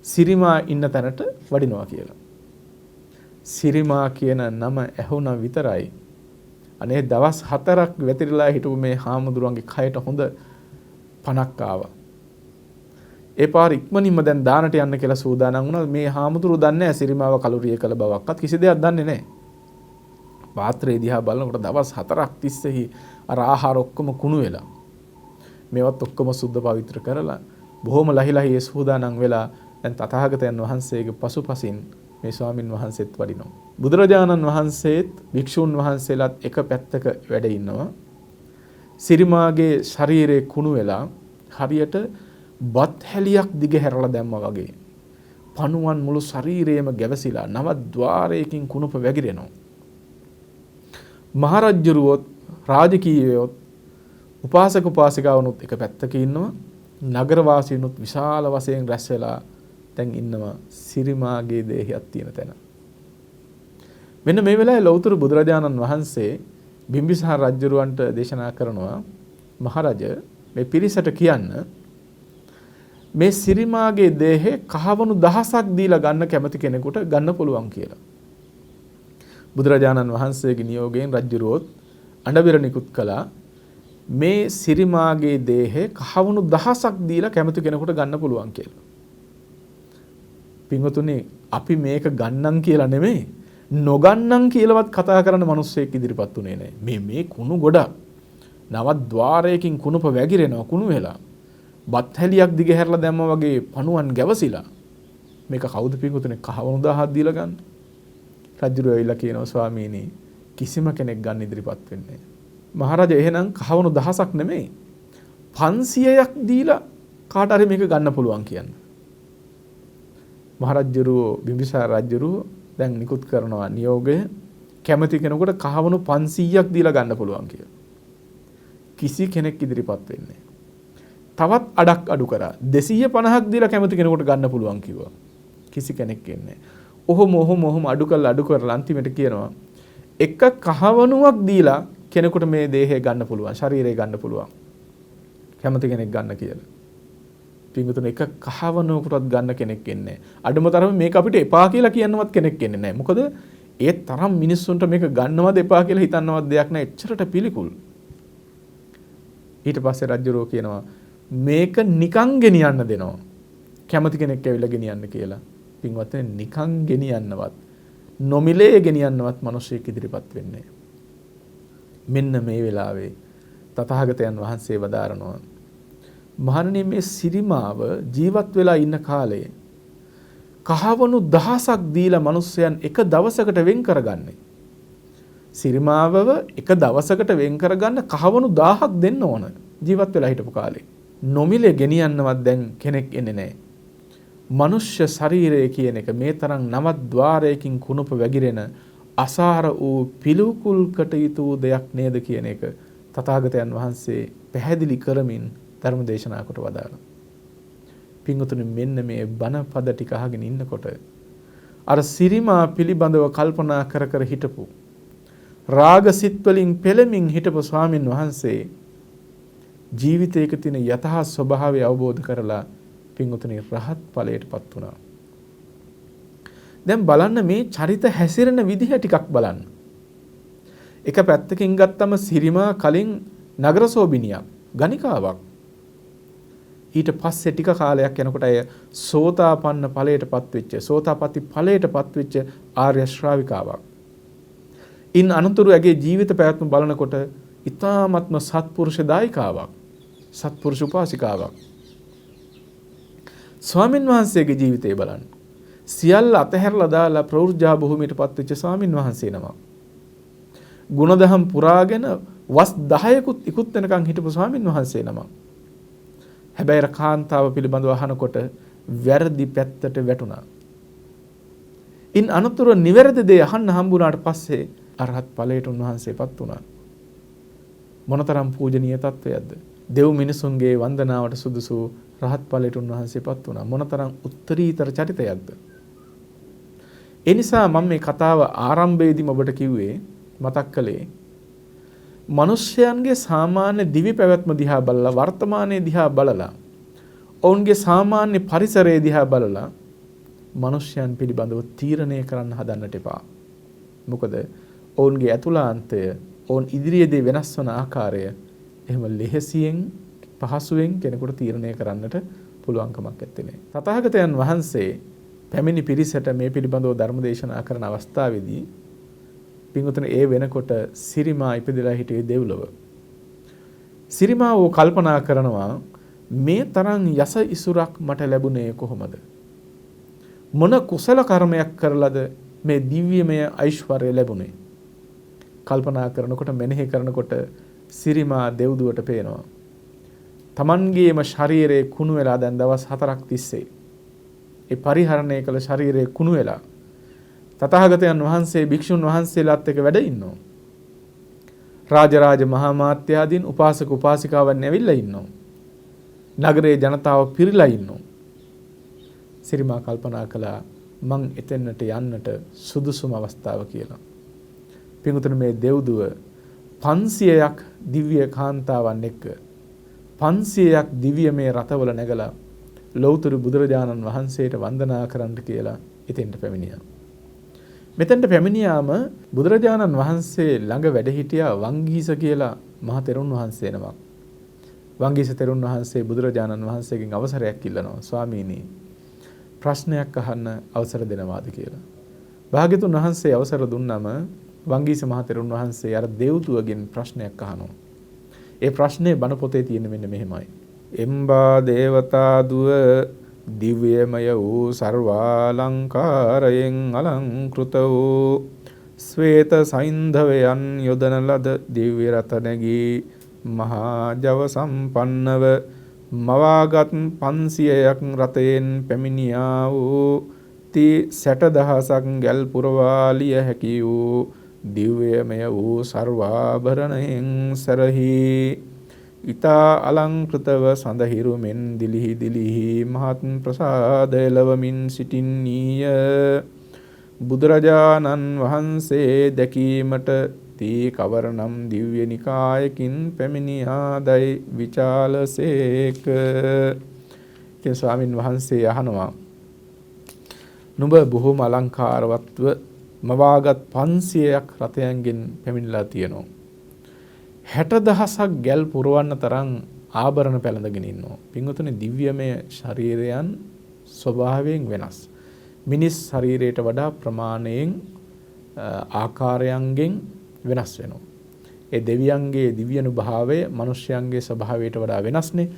සිරිමා ඉන්න තැනට වඩිනවා කියලා. සිරිමා කියන නම ඇහුණා විතරයි අනේ දවස් 4ක් වැතිරිලා හිටපු මේ හාමුදුරුවන්ගේ කයට හොඳ පණක් ආවා. ඒ පාර ඉක්මනින්ම දැන් දානට යන්න කියලා සූදානම් වුණා. මේ හාමුදුරුවෝ දන්නේ නැහැ සිරිමාව කලුරිය කළ බවක්වත් කිසි දෙයක් දන්නේ නැහැ. පාත්‍රය දිහා බලනකොට දවස් 4ක් තිස්සේ අර ආහාර ඔක්කොම කුණු වෙලා. මේවත් ඔක්කොම සුද්ධ පවිත්‍ර කරලා බොහොම ලහිලහි සූදානම් වෙලා දැන් තථාගතයන් වහන්සේගේ පසුපසින් මේ ස්වාමින් වහන්සේත් වඩිනවා. බුදුරජාණන් වහන්සේත් භික්ෂුන් වහන්සේලාත් එක පැත්තක වැඩ ඉන්නවා. සිරිමාගේ ශරීරේ කුණු වෙලා හරියට බත් හැලියක් දිග හැරලා දැම්මා වගේ. පණුවන් මුළු ශරීරයම ගැවසිලා නව ద్వාරයකින් කුණුප වැగిරෙනවා. මහරජුරුවොත් රාජකීයයොත් උපාසක උපාසිකාවනුත් එක පැත්තක ඉන්නවා. නගර වාසීනුත් විශාල වශයෙන් රැස් වෙලා දැන් ඉන්නවා සිරිමාගේ දේහයක් තියෙන තැන. මෙන්න මේ වෙලාවේ ලෞතර බුදුරජාණන් වහන්සේ බිම්බිසාර රජුරවන්ට දේශනා කරනවා මහරජ මේ පිරිසට කියන්න මේ සිරිමාගේ දේහේ කහවණු 1000ක් දීලා ගන්න කැමති කෙනෙකුට ගන්න පුළුවන් කියලා. බුදුරජාණන් වහන්සේගේ නියෝගයෙන් රජ්ජුරුවොත් අඬබෙර නිකුත් කළා මේ සිරිමාගේ දේහේ කහවණු දහසක් දීලා කැමති කෙනෙකුට ගන්න පුළුවන් කියලා. පින්වතුනි අපි මේක ගන්නම් කියලා නෙමෙයි නොගන්නම් කියලාවත් කතා කරන මිනිස්සෙක් ඉදිරිපත් උනේ නැහැ. මේ කුණු ගොඩක් නවත් ద్వාරයකින් කුණුප වැగిරෙනවා කුණු වෙලා. බත් හැලියක් දිග හැරලා දැම්මා වගේ පණුවන් ගැවසිලා. මේක කවුද පින්වතුනි කහවණු 1000ක් දීලා ගන්න? රජුරෝ ඇවිල්ලා කියනවා ස්වාමීනි කිසිම කෙනෙක් ගන්න ඉදිරිපත් වෙන්නේ නැහැ. මහරජා එහෙනම් කහවණු දහසක් නෙමෙයි 500ක් දීලා කාට හරි මේක ගන්න පුළුවන් කියන්නේ. මහරජුරෝ බිම්බිසාර රජුරෝ දැන් නිකුත් කරනවා නියෝගය කැමති කෙනෙකුට කහවණු 500ක් දීලා ගන්න පුළුවන් කියලා. කිසි කෙනෙක් ඉදිරිපත් වෙන්නේ තවත් අඩක් අඩු කරා 250ක් දීලා කැමති කෙනෙකුට ගන්න පුළුවන් කිව්වා. කිසි කෙනෙක් එන්නේ ඔහොම අඩු කරලා අන්තිමට කියනවා එක කහවණුවක් දීලා කෙනෙකුට මේ දේහය ගන්න පුළුවන් ශරීරය ගන්න පුළුවන් කැමති කෙනෙක් ගන්න කියලා. පින්වතුනි එක කහවණුවකටවත් ගන්න කෙනෙක් එන්නේ නැහැ. අඩුම තරමේ මේක අපිට එපා කියලා කියන්නවත් කෙනෙක් එන්නේ නැහැ. මොකද ඒ තරම් මිනිස්සුන්ට මේක ගන්නවද එපා කියලා හිතන්නවත් දෙයක් නැහැ. එච්චරට පිළිකුල්. ඊට පස්සේ රජුරෝ කියනවා මේක නිකන් ගෙනියන්න දෙනවා. කැමති කෙනෙක් ඇවිල්ලා ගෙනියන්න කියලා. පින්වත්නි නිකන් ගෙනියන්නවත් නොමිලේ ගෙනියන්නවත් මිනිස්සෙක් ඉදිරිපත් වෙන්නේ. මෙන්න මේ වෙලාවේ තථාගතයන් වහන්සේ වදාරනවා මහණෙනි මේ සිරිමාව ජීවත් වෙලා ඉන්න කාලේ කහවණු දහසක් දීලා මිනිස්සයන් එක දවසකට වෙන් කරගන්නේ. සිරිමාවව එක දවසකට වෙන් කරගන්න කහවණු 1000ක් දෙන්න ඕන ජීවත් වෙලා හිටපු කාලේ. නොමිලේ ගෙනියන්නවත් දැන් කෙනෙක් එන්නේ නැහැ. මනුෂ්‍ය ශරීරය කියන එක මේ තරම් නවත් ద్వාරයකින් කුණප වැగిරෙන අසාර වූ පිළිකුල් කටයුතු දෙයක් නේද කියන එක තථාගතයන් වහන්සේ පැහැදිලි කරමින් ධර්ම දේශනා කොට වදාළා. පින්වතුනි මෙන්න මේ බණ පද ටික අහගෙන ඉන්නකොට අර සිරිමා පිළිබඳව කල්පනා කර හිටපු රාගසිත වලින් පෙළමින් හිටපු ස්වාමින් වහන්සේ ජීවිතයක තියෙන යථා ස්වභාවය අවබෝධ කරලා පින්වතුනි රහත් ඵලයටපත් වුණා. දැන් බලන්න මේ චරිත හැසිරෙන විදිහ ටිකක් බලන්න. එක පැත්තකින් ගත්තම සිරිමා කලින් නගරසෝබිනියක් ගණිකාවක්. ඊට පස්සේ ටික කාලයක් යනකොට අය සෝතාපන්න ඵලයටපත් වෙච්ච සෝතාපට්ටි ඵලයටපත් වෙච්ච ආර්ය ශ්‍රාවිකාවක්. ඉන් අනතුරු ඇගේ ජීවිත පැවැත්ම බලනකොට ඊ타ත්ම සත්පුරුෂ දායිකාවක්. සත්පුරුෂ උපාසිකාවක්. ස්වාමින් වහන්සේගේ ජීවිතය බලන්න. සියල්ල අතහැරලා දාලා ප්‍රවෘජ්ජා භූමියටපත් වෙච්ච ස්වාමින් වහන්සේ නමක්. ගුණදහම් පුරාගෙන වස් 10කුත් ඉක්ුත් වෙනකන් හිටපු ස්වාමින් වහන්සේ නමක්. හැබැයි කාන්තාව පිළිබඳව අහනකොට වැරදි පැත්තට වැටුණා. ඉන් අනතුරු නිවැරදි දේ අහන්න හම්බුණාට පස්සේ අරහත් ඵලයට උන්වහන්සේපත් වුණා. මොනතරම් පූජනීය තත්වයක්ද? දෙව් මිනිසුන්ගේ වන්දනාවට සුදුසු රහත් ඵලයට උන්වහන්සේපත් වුණා. මොනතරම් උත්තරීතර චරිතයක්ද? ඒ නිසා මම මේ කතාව ආරම්භයේදීම ඔබට කිව්වේ මතක් කළේ මිනිස්යන්ගේ සාමාන්‍ය දිවි පැවැත්ම දිහා බලලා වර්තමානයේ දිහා බලලා ඔවුන්ගේ සාමාන්‍ය පරිසරය දිහා බලලා මිනිස්යන් පිළිබඳව තීරණය කරන්න හදන්නට එපා. මොකද ඔවුන්ගේ ඇතුළාන්තය ඔවුන් ඉදිරියේදී වෙනස් වන ආකාරය එහෙම ලෙහෙසියෙන් පහසුවෙන් කෙනෙකුට තීරණය කරන්නට පුළුවන් කමක් නැත්තේ. තථාගතයන් වහන්සේ පැමිණි පිරිසට මේ පිළිබඳව ධර්ම දේශනා කරන අවස්ථාවේදී පින්වතුනි ඒ වෙනකොට සිරිමා ඉපදලා හිටියේ දෙව්ලොව. සිරිමාව කල්පනා කරනවා මේ තරම් යස ඉසුරක් මට ලැබුණේ කොහොමද? මොන කුසල කර්මයක් කරලාද මේ දිව්‍යමය ඓශ්වර්ය ලැබුණේ? කල්පනා කරනකොට මෙනෙහි කරනකොට සිරිමා දෙව්දුවට පේනවා. Tamangeema ශරීරයේ කුණු වෙලා දැන් දවස් 4ක් තිස්සේ ඒ පරිහරණය කළ ශරීරයේ කුණු වෙලා තථාගතයන් වහන්සේ භික්ෂුන් වහන්සේලාත් එක්ක වැඩ ඉන්නවා. රාජරාජ මහා මාත්‍යාදීන් උපාසක උපාසිකාවන් ඇවිල්ලා ඉන්නවා. නගරයේ ජනතාව පිරීලා ඉන්නවා. සිරිමා කල්පනා කළා මං එතෙන්නට යන්නට සුදුසුම අවස්ථාව කියලා. පින්වතුනි මේ දෙව්දුව 500ක් දිව්‍ය කාන්තාවන් එක්ක 500ක් දිව්‍යමය රථවල නැගලා ලෞතර බුදුරජාණන් වහන්සේට වන්දනා කරන්න කියලා එතෙන්ට පැමිණියා. මෙතෙන්ට පැමිණියාම බුදුරජාණන් වහන්සේ ළඟ වැඩ හිටියා වංගීස කියලා මහ තෙරුන් වහන්සේ නමක්. වංගීස තෙරුන් වහන්සේ බුදුරජාණන් වහන්සේගෙන් අවසරයක් ඉල්ලනවා. ස්වාමීනි ප්‍රශ්නයක් අහන්න අවසර දෙනවාද කියලා. භාග්‍යතුන් වහන්සේ අවසර දුන්නම වංගීස මහ තෙරුන් වහන්සේ අර දෙව්තුවගෙන් ප්‍රශ්නයක් අහනවා. ඒ ප්‍රශ්නේ බණ පොතේ තියෙන මෙන්න මෙහෙමයි. එම්බා දේවතා දුව දිව්‍යමය වූ සර්වාලංකාරයෙන් අලංකෘත වූ ශ්වේත සෛන්ධවයන් යොදන ලද දිව්‍ය රතනගී මහා ජව සම්පන්නව මවාගත් 500ක් රතයෙන් පැමිණියා වූ ති 60000ක් ගැල් පුරවාලිය හැකි වූ දිව්‍යමය වූ සර්වාභරණයෙන් සරහි ඊතා අලංකෘතව සඳහිරු මෙන් දිලිහි දිලිහි මහත් ප්‍රසාදය ලවමින් සිටින්නීය. බුදුරජාණන් වහන්සේ දැකීමට තී කවරනම් දිව්‍ය නිකායකින් පැමිණියාදයි විචාලසේක. ඉතින් ස්වාමින් වහන්සේ අහනවා නුඹ බොහොම අලංකාරවත්ව මවාගත් 500ක් රතයන්ගෙන් පැමිණලා තියෙනවා. 60000ක් ගැල් පුරවන්න තරම් ආභරණ පැළඳගෙන ඉන්නවා. පින්වතුනි දිව්‍යමය ශරීරයන් ස්වභාවයෙන් වෙනස්. මිනිස් ශරීරයට වඩා ප්‍රමාණයෙන් ආකාරයන්ගෙන් වෙනස් වෙනවා. ඒ දෙවියන්ගේ දිව්‍යනුභාවය මිනිස්යන්ගේ ස්වභාවයට වඩා වෙනස්නේ.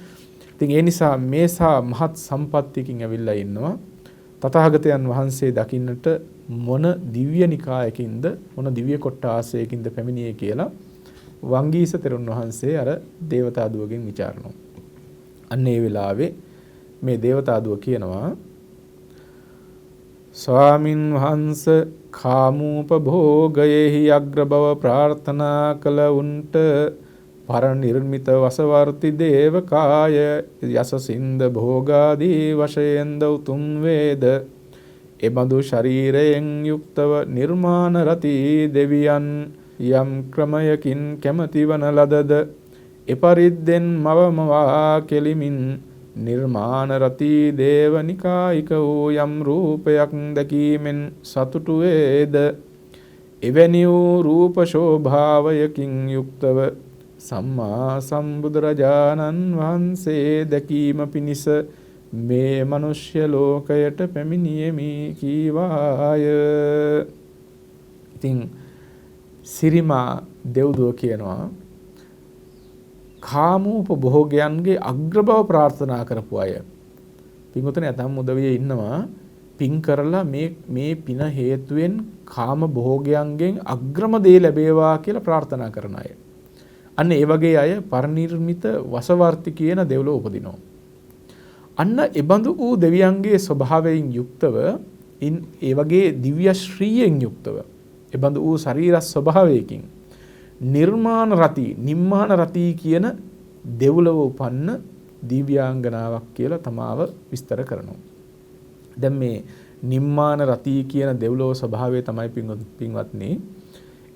ඉතින් ඒ නිසා මේසා මහත් සම්පත්තියකින් ඇවිල්ලා ඉන්නවා. තථාගතයන් වහන්සේ දකින්නට මොන දිව්‍ය නිකායකින්ද මොන දිව්‍ය කොට්ටාසයකින්ද පැමිණියේ කියලා වංගීස තෙරුන් වහන්සේ අර දේවතා දුවගෙන් විචාරනවා. අන්න ඒ වෙලාවේ මේ දේවතා දුව කියනවා ස්වාමින් වහන්සේ කාමූපභෝගයෙහි අග්‍ර බව ප්‍රාර්ථනා කළ උන්ට පරනිර්මිත වසවර්ති දේවකාය යසසින්ද භෝගාදී වශයෙන්ද උතුම් වේද. එබඳු ශරීරයෙන් යුක්තව නිර්මාණ රති දෙවියන් යම් ක්‍රමයකින් කැමති වන ලදද එපරිද්දෙන් මවමවා කෙලිමින් නිර්මාණ රති දේවනිකායික වූ යම් රූපයක් දැකීමෙන් සතුටු වේද. එවැනි වූ රූප ශෝභාවයකින් යුක්තව සම්මා සම්බුදුරජාණන් වහන්සේ දැකීම පිණිස මේ මනුෂ්‍ය ලෝකයට පැමිණියෙමි කීවාය. ඉතින් සිරිමා දෙව්දුව කියනවා කාමෝපභෝගයන්ගේ අග්‍ර බව ප්‍රාර්ථනා කරපු අය. පින්වතුනි අතම් උදවියේ ඉන්නවා පින් කරලා මේ පින හේතුවෙන් කාම භෝගයන්ගෙන් අග්‍රම දේ ලැබේවා කියලා ප්‍රාර්ථනා කරන අය. අන්න ඒ වගේ අය පරිනිර්මිත වසවර්ති කියන දෙව්ලොව උපදිනවා. අන්න එබඳු වූ දෙවියන්ගේ ස්වභාවයෙන් යුක්තව ඒ වගේ දිව්‍ය ශ්‍රීයෙන් යුක්තව එබඳු වූ ශරීර ස්වභාවයකින් නිර්මාණ රති නිම්මාන රති කියන දෙව්ලොව උපන්න දිව්‍යාංගනාවක් කියලා තමාව විස්තර කරනවා. දැන් මේ නිම්මාන රති කියන දෙව්ලොව ස්වභාවය තමයි පින්වත්නි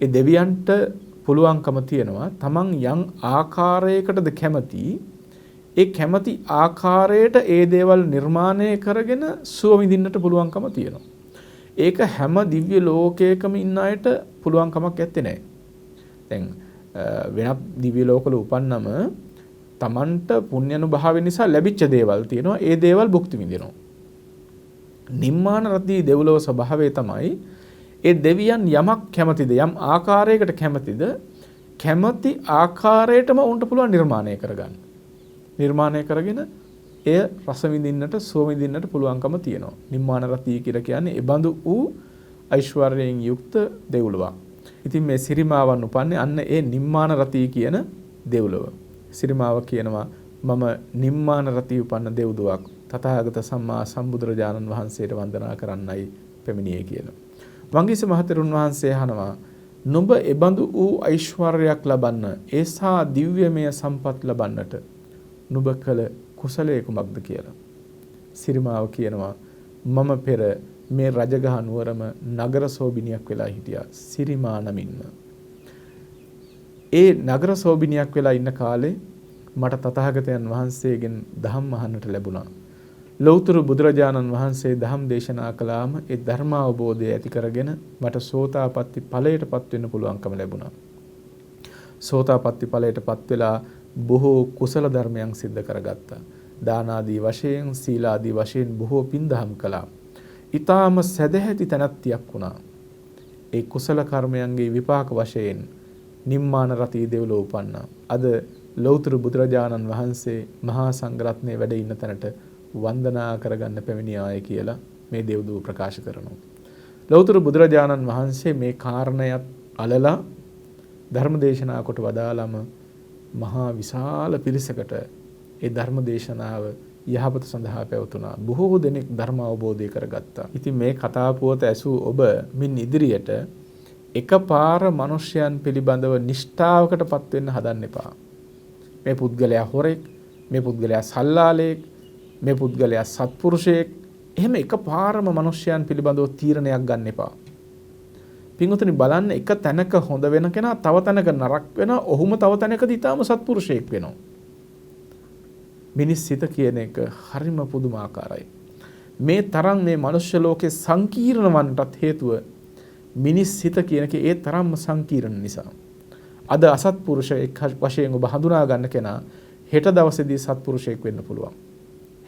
ඒ දෙවියන්ට පුළුවන්කම තියෙනවා තමන් යම් ආකාරයකටද කැමති ඒ කැමති ආකාරයට ඒ දේවල් නිර්මාණය කරගෙන සුව විඳින්නට පුළුවන්කම තියෙනවා. ඒක හැම දිව්‍ය ලෝකයකම ඉන්න අයට පුළුවන්කමක් ඇත්තේ නැහැ. දැන් වෙනත් දිව්‍ය ලෝකවල උපන්නම තමන්ට පුණ්‍යනුභාවය නිසා ලැබිච්ච දේවල් තියෙනවා. ඒ දේවල් භුක්ති විඳිනවා. නිම්මාන රති දෙව්ලොව ස්වභාවය තමයි ඒ දෙවියන් යමක් කැමතිද යම් ආකාරයකට කැමතිද කැමති ආකාරයටම උන්ට පුළුවන් නිර්මාණය කරගන්න. නිර්මාණය කරගෙන එය රස විඳින්නට සුව විඳින්නට පුළුවන්කම තියෙනවා. නිම්මාන රති කියලා කියන්නේ ඒ බඳු වූ ඓශ්වර්යයෙන් යුක්ත දෙව්ලොවක්. ඉතින් මේ සිරිමාවන් උපන්නේ අන්න ඒ නිම්මාන රති කියන දෙව්ලොව. සිරිමාව කියනවා මම නිම්මාන රති උපන්න දෙව්දුවක් තථාගත සම්මා සම්බුදුරජාණන් වහන්සේට වන්දනා කරන්නයි පැමිණියේ කියලා. වංගීස මහතෙරුන් වහන්සේ අහනවා නුඹ එබඳු වූ ඓශ්වර්යයක් ලබන්න ඒසා දිව්‍යමය සම්පත් ලබන්නට නුඹ කළ කුසලයේ කුමක්ද කියලා. සිරිමාව කියනවා මම පෙර මේ රජගහ නුවරම නගර සෝබිනියක් වෙලා හිටියා සිරිමා නමින්ම. ඒ නගර සෝබිනියක් වෙලා ඉන්න කාලේ මට තථාගතයන් වහන්සේගෙන් දහම් අහන්නට ලැබුණා. ලෞතර බුදුරජාණන් වහන්සේ ධම් දේශනා කළාම ඒ ධර්ම අවබෝධය ඇති කරගෙන මට සෝතාපට්ටි ඵලයටපත් වෙන්න පුළුවන්කම ලැබුණා. සෝතාපට්ටි ඵලයටපත් වෙලා බොහෝ කුසල ධර්මයන් සිද්ධ කරගත්තා. දාන ආදී වශයෙන්, සීල ආදී වශයෙන් බොහෝ පින් දහම් කළා. ඊටාම සදැහැති තැනැත්තියක් වුණා. ඒ කුසල කර්මයන්ගේ විපාක වශයෙන් නිම්මාන රතී දෙව්ලොව උපන්නා. අද ලෞතර බුදුරජාණන් වහන්සේ මහා සංඝරත්නයේ වැඩ ඉන්න තැනට වන්දනා කරගන්න පැමිණියාය කියලා මේ දෙව්දුව ප්‍රකාශ කරනවා. ලෞතර බුදුරජාණන් වහන්සේ මේ කාරණයත් අලලා ධර්ම දේශනා කොට වදාළම මහා විශාල පිරිසකට ඒ ධර්ම දේශනාව යහපත සඳහා පැවතුණා. බොහෝ දෙනෙක් ධර්ම අවබෝධය කරගත්තා. ඉතින් මේ කතා පුවත ඇසූ ඔබ මින් ඉදිරියට එකපාර මිනිසයන් පිළිබඳව නිෂ්ඨාවකටපත් වෙන්න හදන්න එපා. මේ පුද්ගලයා හොරෙක්, මේ පුද්ගලයා සල්ලාලෙක්, මේ පුද්ගලයා සත්පුරුෂයෙක්, එහෙම එකපාරම මිනිසයන් පිළිබඳව තීරණයක් ගන්න එපා. පින්වතුනි බලන්න, එක තැනක හොඳ වෙන කෙනා තව තැනක නරක වෙනවා. ඔහුම තව තැනකදී ඊටාම සත්පුරුෂයෙක් වෙනවා. මිනිස් සිත කියන එක හරිම පුදුමාකාරයි. මේ තරම් මේ මනුෂ්‍ය ලෝකේ සංකීර්ණ වන්නටත් හේතුව මිනිස් සිත කියන එක ඒ තරම්ම සංකීර්ණ නිසා. අද අසත්පුරුෂයෙක් වශයෙන් ඔබ හඳුනා ගන්න කෙනා හෙට දවසේදී සත්පුරුෂයෙක් වෙන්න පුළුවන්.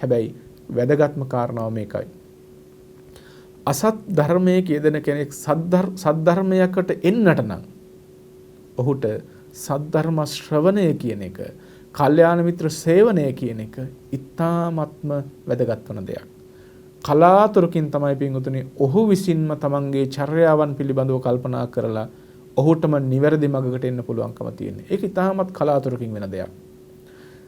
හැබැයි වැදගත්ම කාරණාව මේකයි. අසත් ධර්මයේ යෙදෙන කෙනෙක් සද්ධර්මයකට එන්නට නම් ඔහුට සද්ධර්ම ශ්‍රවණය කියන එක, කල්යාණ මිත්‍ර සේවනය කියන එක ඉතාමත්ම වැදගත් වන දෙයක්. කලාතුරකින් තමයි පින්වතුනි ඔහු විසින්ම තමන්ගේ චර්යාවන් පිළිබඳව කල්පනා කරලා ඔහුටම නිවැරදි මඟකට එන්න පුළුවන්කම තියෙනවා. ඒක ඉතාමත් කලාතුරකින් වෙන දෙයක්.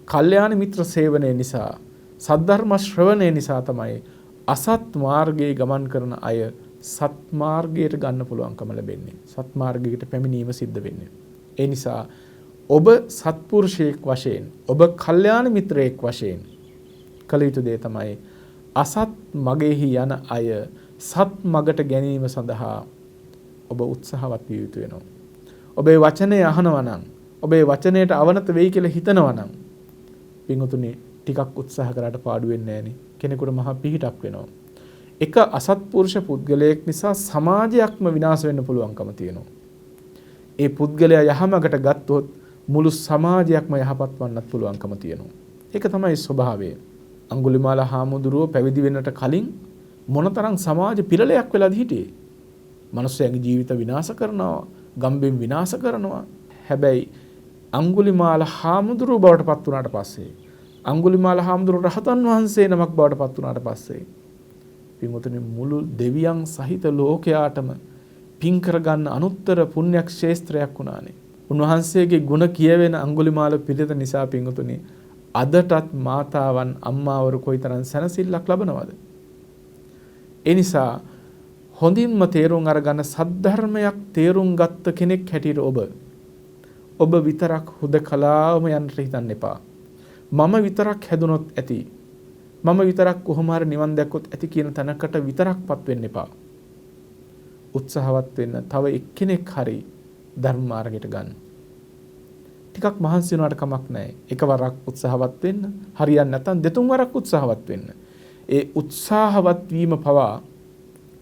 කල්යාණ මිත්‍ර සේවනය නිසා, සද්ධර්ම ශ්‍රවණය නිසා තමයි අසත් මාර්ගයේ ගමන් කරන අය සත් මාර්ගයට ගන්න පුළුවන්කම ලැබෙන්නේ. සත් මාර්ගයකට පැමිණීම සිද්ධ වෙන්නේ. ඒ නිසා ඔබ සත්පුරුෂයෙක් වශයෙන්, ඔබ කල්යාණ මිත්‍රයෙක් වශයෙන් කළ යුතු දේ තමයි අසත් මගෙහි යන අය සත් මගට ගැනීම සඳහා ඔබ උත්සාහවත් විය යුතු වෙනවා. ඔබේ වචනේ අහනවා නම්, ඔබේ වචනයට අවනත වෙයි කියලා හිතනවා නම් පින්වතුනි ටිකක් උත්සාහ කරාට පාඩු වෙන්නේ නැහෙනි. කෙනෙකුට මහා පිහිටක් වෙනවා. එක අසත්පුරුෂ පුද්ගලයෙක් නිසා සමාජයක්ම විනාශ වෙන්න පුළුවන්කම තියෙනවා. ඒ පුද්ගලයා යහමගට ගත්තොත් මුළු සමාජයක්ම යහපත් වන්නත් පුළුවන්කම තියෙනවා. ඒක තමයි ස්වභාවය. අඟුලිමාල හාමුදුරුවෝ පැවිදි වෙන්නට කලින් මොනතරම් සමාජ පිරලයක් වෙලාද හිටියේ. මිනිස්යාගේ ජීවිත විනාශ කරනවා, ගම්බෙන් විනාශ කරනවා. හැබැයි අඟුලිමාල හාමුදුරුවෝ බවට පත් වුණාට පස්සේ, අඟුලිමාල හාමුදුරුවෝ රහතන් වහන්සේ නමක් බවට පත් වුණාට පස්සේ පින්වතුනි මුළු දෙවියන් සහිත ලෝකයාටම පින් කරගන්න අනුත්තර පුණ්‍යක් ක්ෂේත්‍රයක් වුණානේ. උන්වහන්සේගේ ගුණ කියවෙන අඟුලිමාල පිළිත නිසා පින්වතුනි අදටත් මාතාවන් අම්මාවරු කොයිතරම් සැනසෙල්ලක් ලබනවද? ඒ නිසා හොඳින්ම තේරුම් අරගන්න සද්ධර්මයක් තේරුම් ගත්ත කෙනෙක් හැටියට ඔබ විතරක් හුදකලාවම යන්නට හිතන්න එපා. මම විතරක් හැදුනොත් ඇති, මම විතරක් කොහොම හරි නිවන් දැක්කොත් ඇති කියන තැනකට විතරක්පත් වෙන්න එපා. උත්සාහවත් වෙන්න තව එක්කෙනෙක් හරි ධර්ම මාර්ගයට ගන්න. ටිකක් මහන්සි වුණාට කමක් නැහැ. එකවරක් උත්සාහවත් වෙන්න, හරියන්නේ නැත්නම් දෙතුන් වරක් උත්සාහවත් වෙන්න. ඒ උත්සාහවත් වීම පවා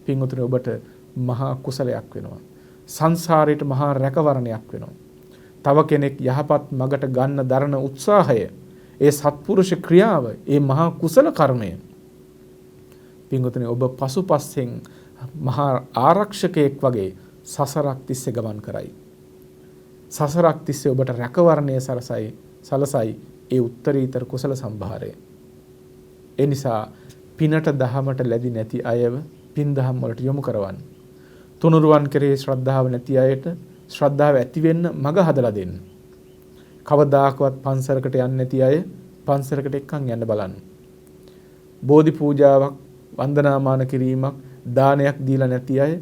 පින්වතුනි ඔබට මහා කුසලයක් වෙනවා. සංසාරයට මහා රැකවරණයක් වෙනවා. තව කෙනෙක් යහපත් මගට ගන්න දරන උත්සාහය, ඒ සත්පුරුෂ ක්‍රියාව, ඒ මහා කුසල කර්මය පින්වතුනි ඔබ පසුපස්සෙන් මහා ආරක්ෂකයෙක් වගේ සසරක් තිස්සේ ගමන් කරයි. සසරක් තිස්සේ ඔබට රැකවරණය සලසයි ඒ උත්තරීතර කුසල සම්භාරය. ඒ නිසා පිනට දහමට ලැබි නැති අයව පින් දහම් වලට යොමු කරවන්න. තුනුරුවන් කෙරෙහි ශ්‍රද්ධාව නැති අයට ශ්‍රද්ධාව ඇති වෙන්න මඟ හදලා දෙන්න. කවදාකවත් පන්සලකට යන්නේ නැති අය පන්සලකට එක්කන් යන්න බලන්න. බෝධි පූජාවක්, වන්දනාමාන කිරීමක්, දානයක් දීලා නැති අය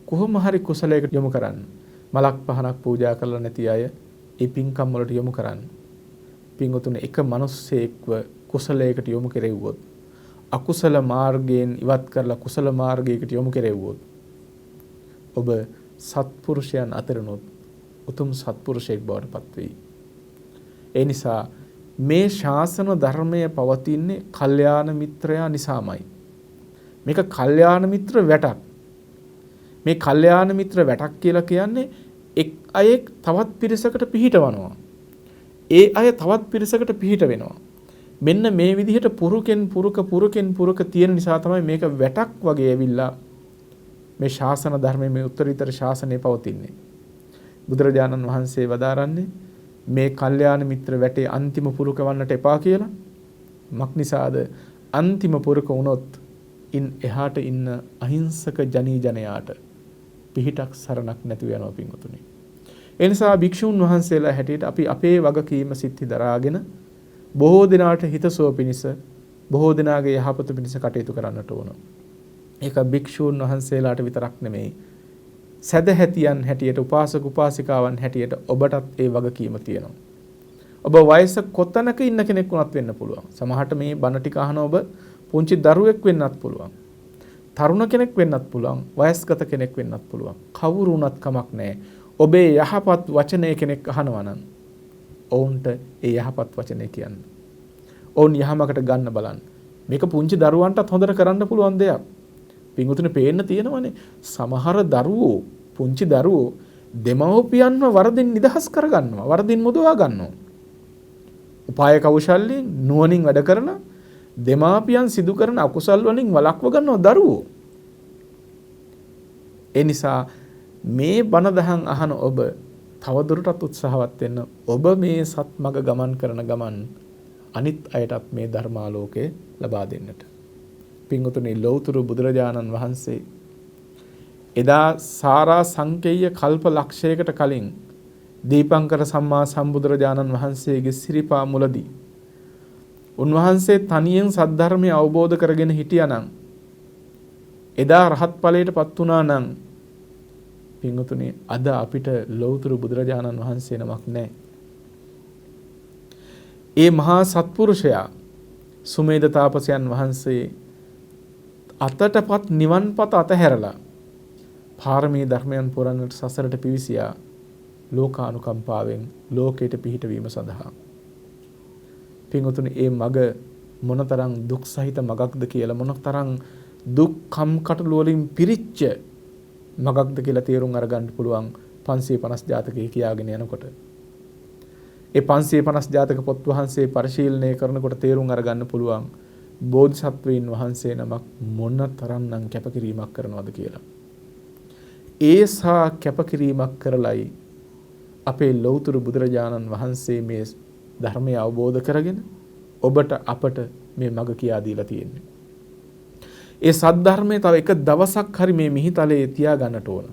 කොහොම හරි කුසලයකට යොමු කරන්න. මලක් පහනක් පූජා කරලා නැති අය ඒ පින්කම් වලට යොමු කරන්න. පින්වතුනි එක මිනිස්සෙක්ව කුසලයකට යොමු කෙරෙව්වොත්, අකුසල මාර්ගයෙන් ඉවත් කරලා කුසල මාර්ගයකට යොමු කෙරෙව්වොත් ඔබ සත්පුරුෂයන් අතරිනුත් උතුම් සත්පුරුෂයෙක් බවට පත් වෙයි. ඒ නිසා මේ ශාසන ධර්මය පවතින්නේ කල්යාණ මිත්‍රයා නිසාමයි. මේක කල්යාණ මිත්‍ර වැටක්. මේ කල්යාණ මිත්‍ර වැටක් කියලා කියන්නේ එක් අයෙක් තවත් පිරිසකට පිහිටවනවා. ඒ අය තවත් පිරිසකට පිහිට වෙනවා. මෙන්න මේ විදිහට පුරුකෙන් පුරුක තියෙන නිසා තමයි මේක වැටක් වගේ ඇවිල්ලා මේ ශාසන ධර්මයේ මේ උත්තරීතර ශාසනය පවතින්නේ. බුදුරජාණන් වහන්සේ වදාරන්නේ මේ කල්යාණ මිත්‍ර වැටේ අන්තිම පුරුක වන්නට එපා කියලා. මක් නිසාද? අන්තිම පුරුක වුණොත් ඉන් එහාට ඉන්න අහිංසක ජනී ජනයාට පිහිටක් සරණක් නැතුව යනවා පින්වතුනි. ඒ නිසා භික්ෂුන් වහන්සේලා හැටියට අපි අපේ වගකීම සිත්හි දරාගෙන බොහෝ දිනාට හිතසුව පිණිස බොහෝ දිනාගේ යහපත පිණිස කටයුතු කරන්නට ඕන. ඒක භික්ෂුන් වහන්සේලාට විතරක් නෙමෙයි. සදහැතියන් හැටියට උපාසක උපාසිකාවන් හැටියට ඔබටත් ඒ වගකීම තියෙනවා. ඔබ වයස කොතනක ඉන්න කෙනෙක් වුණත් වෙන්න පුළුවන්. සමහරට මේ බණ ටික අහන ඔබ පුංචි දරුවෙක් වෙන්නත් පුළුවන්. තරුණ කෙනෙක් වෙන්නත් පුළුවන්. වයස්ගත කෙනෙක් වෙන්නත් පුළුවන්. කවුරු වුණත් කමක් නැහැ. ඔබේ යහපත් වචනය කෙනෙක් අහනවා නම් ඔවුන්ට ඒ යහපත් වචනය කියන්න. ඔවුන් යහමකට ගන්න බලන්න. මේක පුංචි දරුවන්ටත් හොඳට කරන්න පුළුවන් දෙයක්. පින්වතුනි පේන්න තියෙනවනේ සමහර දරුවෝ පුංචි දරුවෝ දෙමව්පියන්ව වරදින් නිදහස් කරගන්නවා. වරදින් මුදවා ගන්නවා. උපාය කෞශල්‍යයෙන් නුවණින් වැඩ කරන දෙමාපියන් සිදු කරන අකුසල් වලින් වළක්ව ගන්නවා දරුවෝ. ඒ නිසා මේ බණ දහම් අහන ඔබ තවදුරටත් උත්සාහවත් වෙන්න. ඔබ මේ සත්මග ගමන් කරන ගමන් අනිත් අයටත් මේ ධර්මාලෝකය ලබා දෙන්නට. පින්වතුනි ලෞතර බුදුරජාණන් වහන්සේ එදා සාරා සංකේය කල්ප ලක්ෂයකට කලින් දීපංකර සම්මා සම්බුදුරජාණන් වහන්සේගේ සිරිපා මුලදී උන්වහන්සේ තනියෙන් සද්ධර්මය අවබෝධ කරගෙන හිටියානම් එදා රහත් ඵලයට පත් වුණා නම් පින්වතුනි අද අපිට ලෞතර බුදුරජාණන් වහන්සේ නමක් නැහැ. ඒ මහා සත්පුරුෂයා සුමේද තාපසයන් වහන්සේ අතටපත් නිවන්පත අතහැරලා පාරමී ධර්මයන් පුරන්නට සසරට පිවිසියා ලෝකානුකම්පාවෙන් ලෝකයට පිහිටවීම සඳහා. පින්වතුනි ඒ මග මොනතරම් දුක් සහිත මගක්ද කියලා මොනතරම් දුක් කම්කටොළු වලින් පිරිච්ච මගක්ද කියලා තේරුම් අරගන්න පුළුවන් 550 ජාතකයේ කියාගෙන යනකොට. ඒ 550 ජාතක පොත් වහන්සේ පරිශීලනය කරනකොට තේරුම් අරගන්න පුළුවන් බෝධිසත්වයින් වහන්සේ නමක් මොන තරම්නම් කැපකිරීමක් කරනවද කියලා. ඒසා කැපකිරීමක් කරලයි අපේ ලෞතර බුදුරජාණන් වහන්සේ මේ ධර්මය අවබෝධ කරගෙන ඔබට අපට මේ මඟ කියා දීලා තියෙන්නේ. ඒ සද්ධර්මයේ තව එක දවසක් හරි මේ මිහිතලයේ තියාගන්නට ඕන.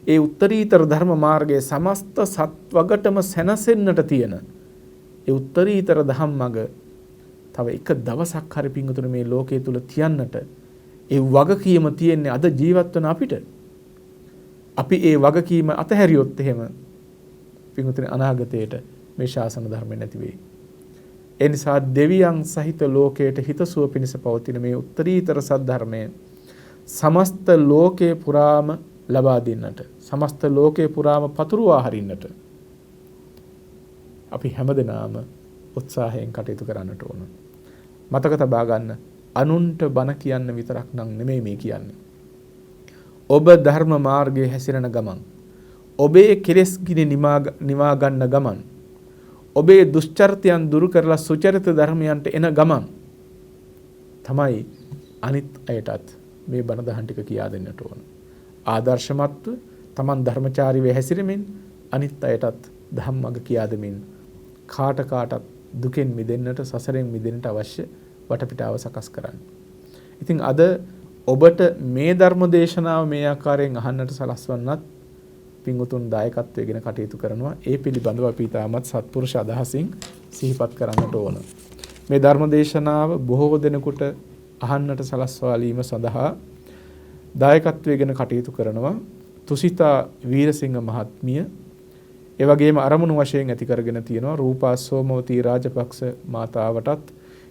ඒ උත්තරීතර ධර්ම මාර්ගයේ සමස්ත සත්වගටම සැනසෙන්නට තියෙන ඒ උත්තරීතර ධම්ම මඟ තව එක දවසක් හරි පිංගුතුනේ මේ ලෝකයේ තුල තියන්නට ඒ වගකීම තියෙන්නේ අද ජීවත් වන අපිට. අපි ඒ වගකීම අතහැරියොත් එහෙම පිංගුතුනේ අනාගතයේට මේ ශාසන ධර්ම නැති වෙයි. ඒ නිසා දෙවියන් සහිත ලෝකයට හිතසුව පිණිස පවතින මේ උත්තරීතර සද්ධර්මය සමස්ත ලෝකේ පුරාම ලබා දෙන්නට, සමස්ත ලෝකේ පුරාම පතුරවා හරින්නට අපි හැමදෙනාම උත්සාහයෙන් කටයුතු කරන්නට ඕන. මතක තබා ගන්න, අනුන්ට බණ කියන්න විතරක් නම් නෙමෙයි මේ කියන්නේ. ඔබ ධර්ම මාර්ගයේ හැසිරෙන ගමන්, ඔබේ කෙලෙස් ගිනි නිවා ගන්න ගමන්, ඔබේ දුෂ්චරිතයන් දුරු කරලා සුචරිත ධර්මයන්ට එන ගමන් තමයි අනිත් අයටත් මේ බණ දහම් ටික කියා දෙන්නට ඕන. ආදර්ශමත්ව තමන් ධර්මචාරීව හැසිරෙමින් අනිත් අයටත් ධම්මග කියා දෙමින් කාටත් දුකෙන් මිදෙන්නට, සසරෙන් මිදෙන්නට අවශ්‍ය වටපිටාව සකස් කරන්න. ඉතින් අද ඔබට මේ ධර්ම දේශනාව මේ ආකාරයෙන් අහන්නට සලස්වන්නත් පින්වතුන් දායකත්වයෙන් කටයුතු කරනවා. ඒ පිළිබඳව අපි තාමත් සත්පුරුෂ අදහසින් සිහිපත් කරන්නට ඕන. මේ ධර්ම දේශනාව බොහෝ දෙනෙකුට අහන්නට සලස්වාලීම සඳහා දායකත්වයෙන් කටයුතු කරනවා තුසිතා වීරසිංහ මහත්මිය. ඒ වගේම අරමුණු වශයෙන් ඇති කරගෙන තියෙනවා රූපා සෝමවතී රාජපක්ෂ මාතාවටත්,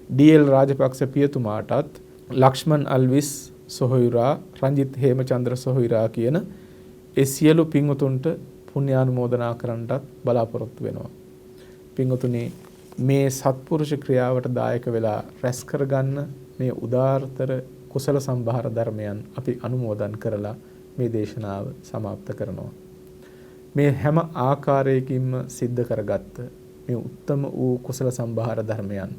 ඩී.එල්. රාජපක්ෂ පියතුමාටත්, ලක්ෂ්මන් අල්විස් සොහොයුරා, රංජිත් හේමචන්ද්‍ර සොහොයුරා කියන ඒ සියලු පින්වතුන්ට පුණ්‍යානුමෝදනා කරන්නටත් බලාපොරොත්තු වෙනවා. පින්වතුනි මේ සත්පුරුෂ ක්‍රියාවට දායක වෙලා රැස් කරගන්න මේ උදාාරතර කුසල සම්භාර ධර්මයන් අපි අනුමෝදන් කරලා මේ දේශනාව සමාප්ත කරනවා. මේ හැම ආකාරයකින්ම සිද්ධ කරගත්ත මේ උත්තම වූ කුසල සම්භාර ධර්මයන්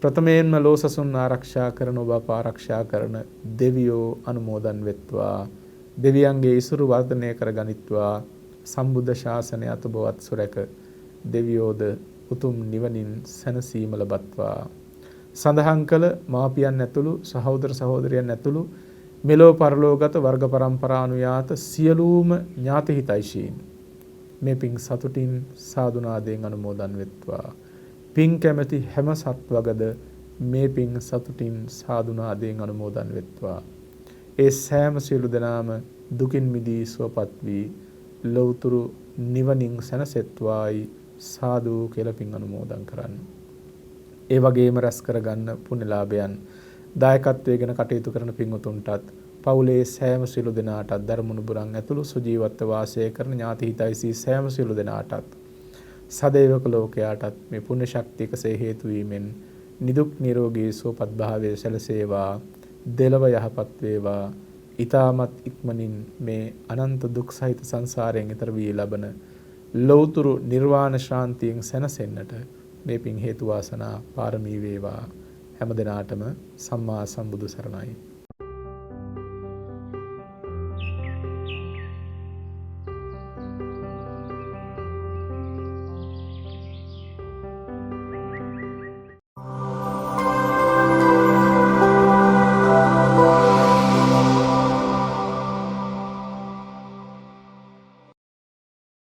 ප්‍රථමයෙන්ම ලෝසසුන් ආරක්ෂා කරන ඔබ ආරක්ෂා කරන දෙවියෝ අනුමෝදන් වෙත්වා. දෙවියන්ගේ ඉසුරු වර්ධනය කරගනිත්වා. සම්බුද්ධ ශාසනය අතුබවත් සුරැක දෙවියෝද උතුම් නිවනින් සැනසීම ලබත්වා. සඳහන් කළ මාපියන් ඇතුළු සහෝදර සහෝදරියන් ඇතුළු මෙලෝ පරලෝගත වර්ග පරම්පරා අනුයාත සියලුම ඥාති හිතයිශීන් මේ පින් සතුටින් සාදුනාදයෙන් අනුමෝදන් වෙත්වා. පින් කැමැති හැම සත්වගද මේ පින් සතුටින් සාදුනාදයෙන් අනුමෝදන් වෙත්වා. ඒ සෑම සියලු දෙනාම දුකින් මිදී සුවපත් වී ලෞතුරු නිවනින් සැනසෙත්වායි සාදු කියලා පින් අනුමෝදන් කරන්න. ඒ වගේම රැස් කරගන්න පුණ්‍යලාභයන් දායකත්වයෙන් කටයුතු කරන පින්වතුන්ටත් පවුලේ සෑම සියලු දෙනාටත් ධර්මනුබුරන් ඇතුළු සුජීවත්ව වාසය කරන ඥාති හිතයිසී සෑම සියලු දෙනාටත් සදේවක ලෝකයාටත් මේ පුණ්‍ය ශක්තියකසේ හේතු වීමෙන් නිදුක් නිරෝගී සුවපත් භාවයේ සැලසේවා. දෙලව යහපත් වේවා. ඊ타මත් ඉක්මනින් මේ අනන්ත දුක් සහිත සංසාරයෙන් ඈතර වී ලබන ලෞතුරු නිර්වාණ ශාන්තියෙන් සැනසෙන්නට මේ පින් හේතු වාසනා පාරමී වේවා. හැම දිනාටම සම්මා සම්බුදු සරණයි.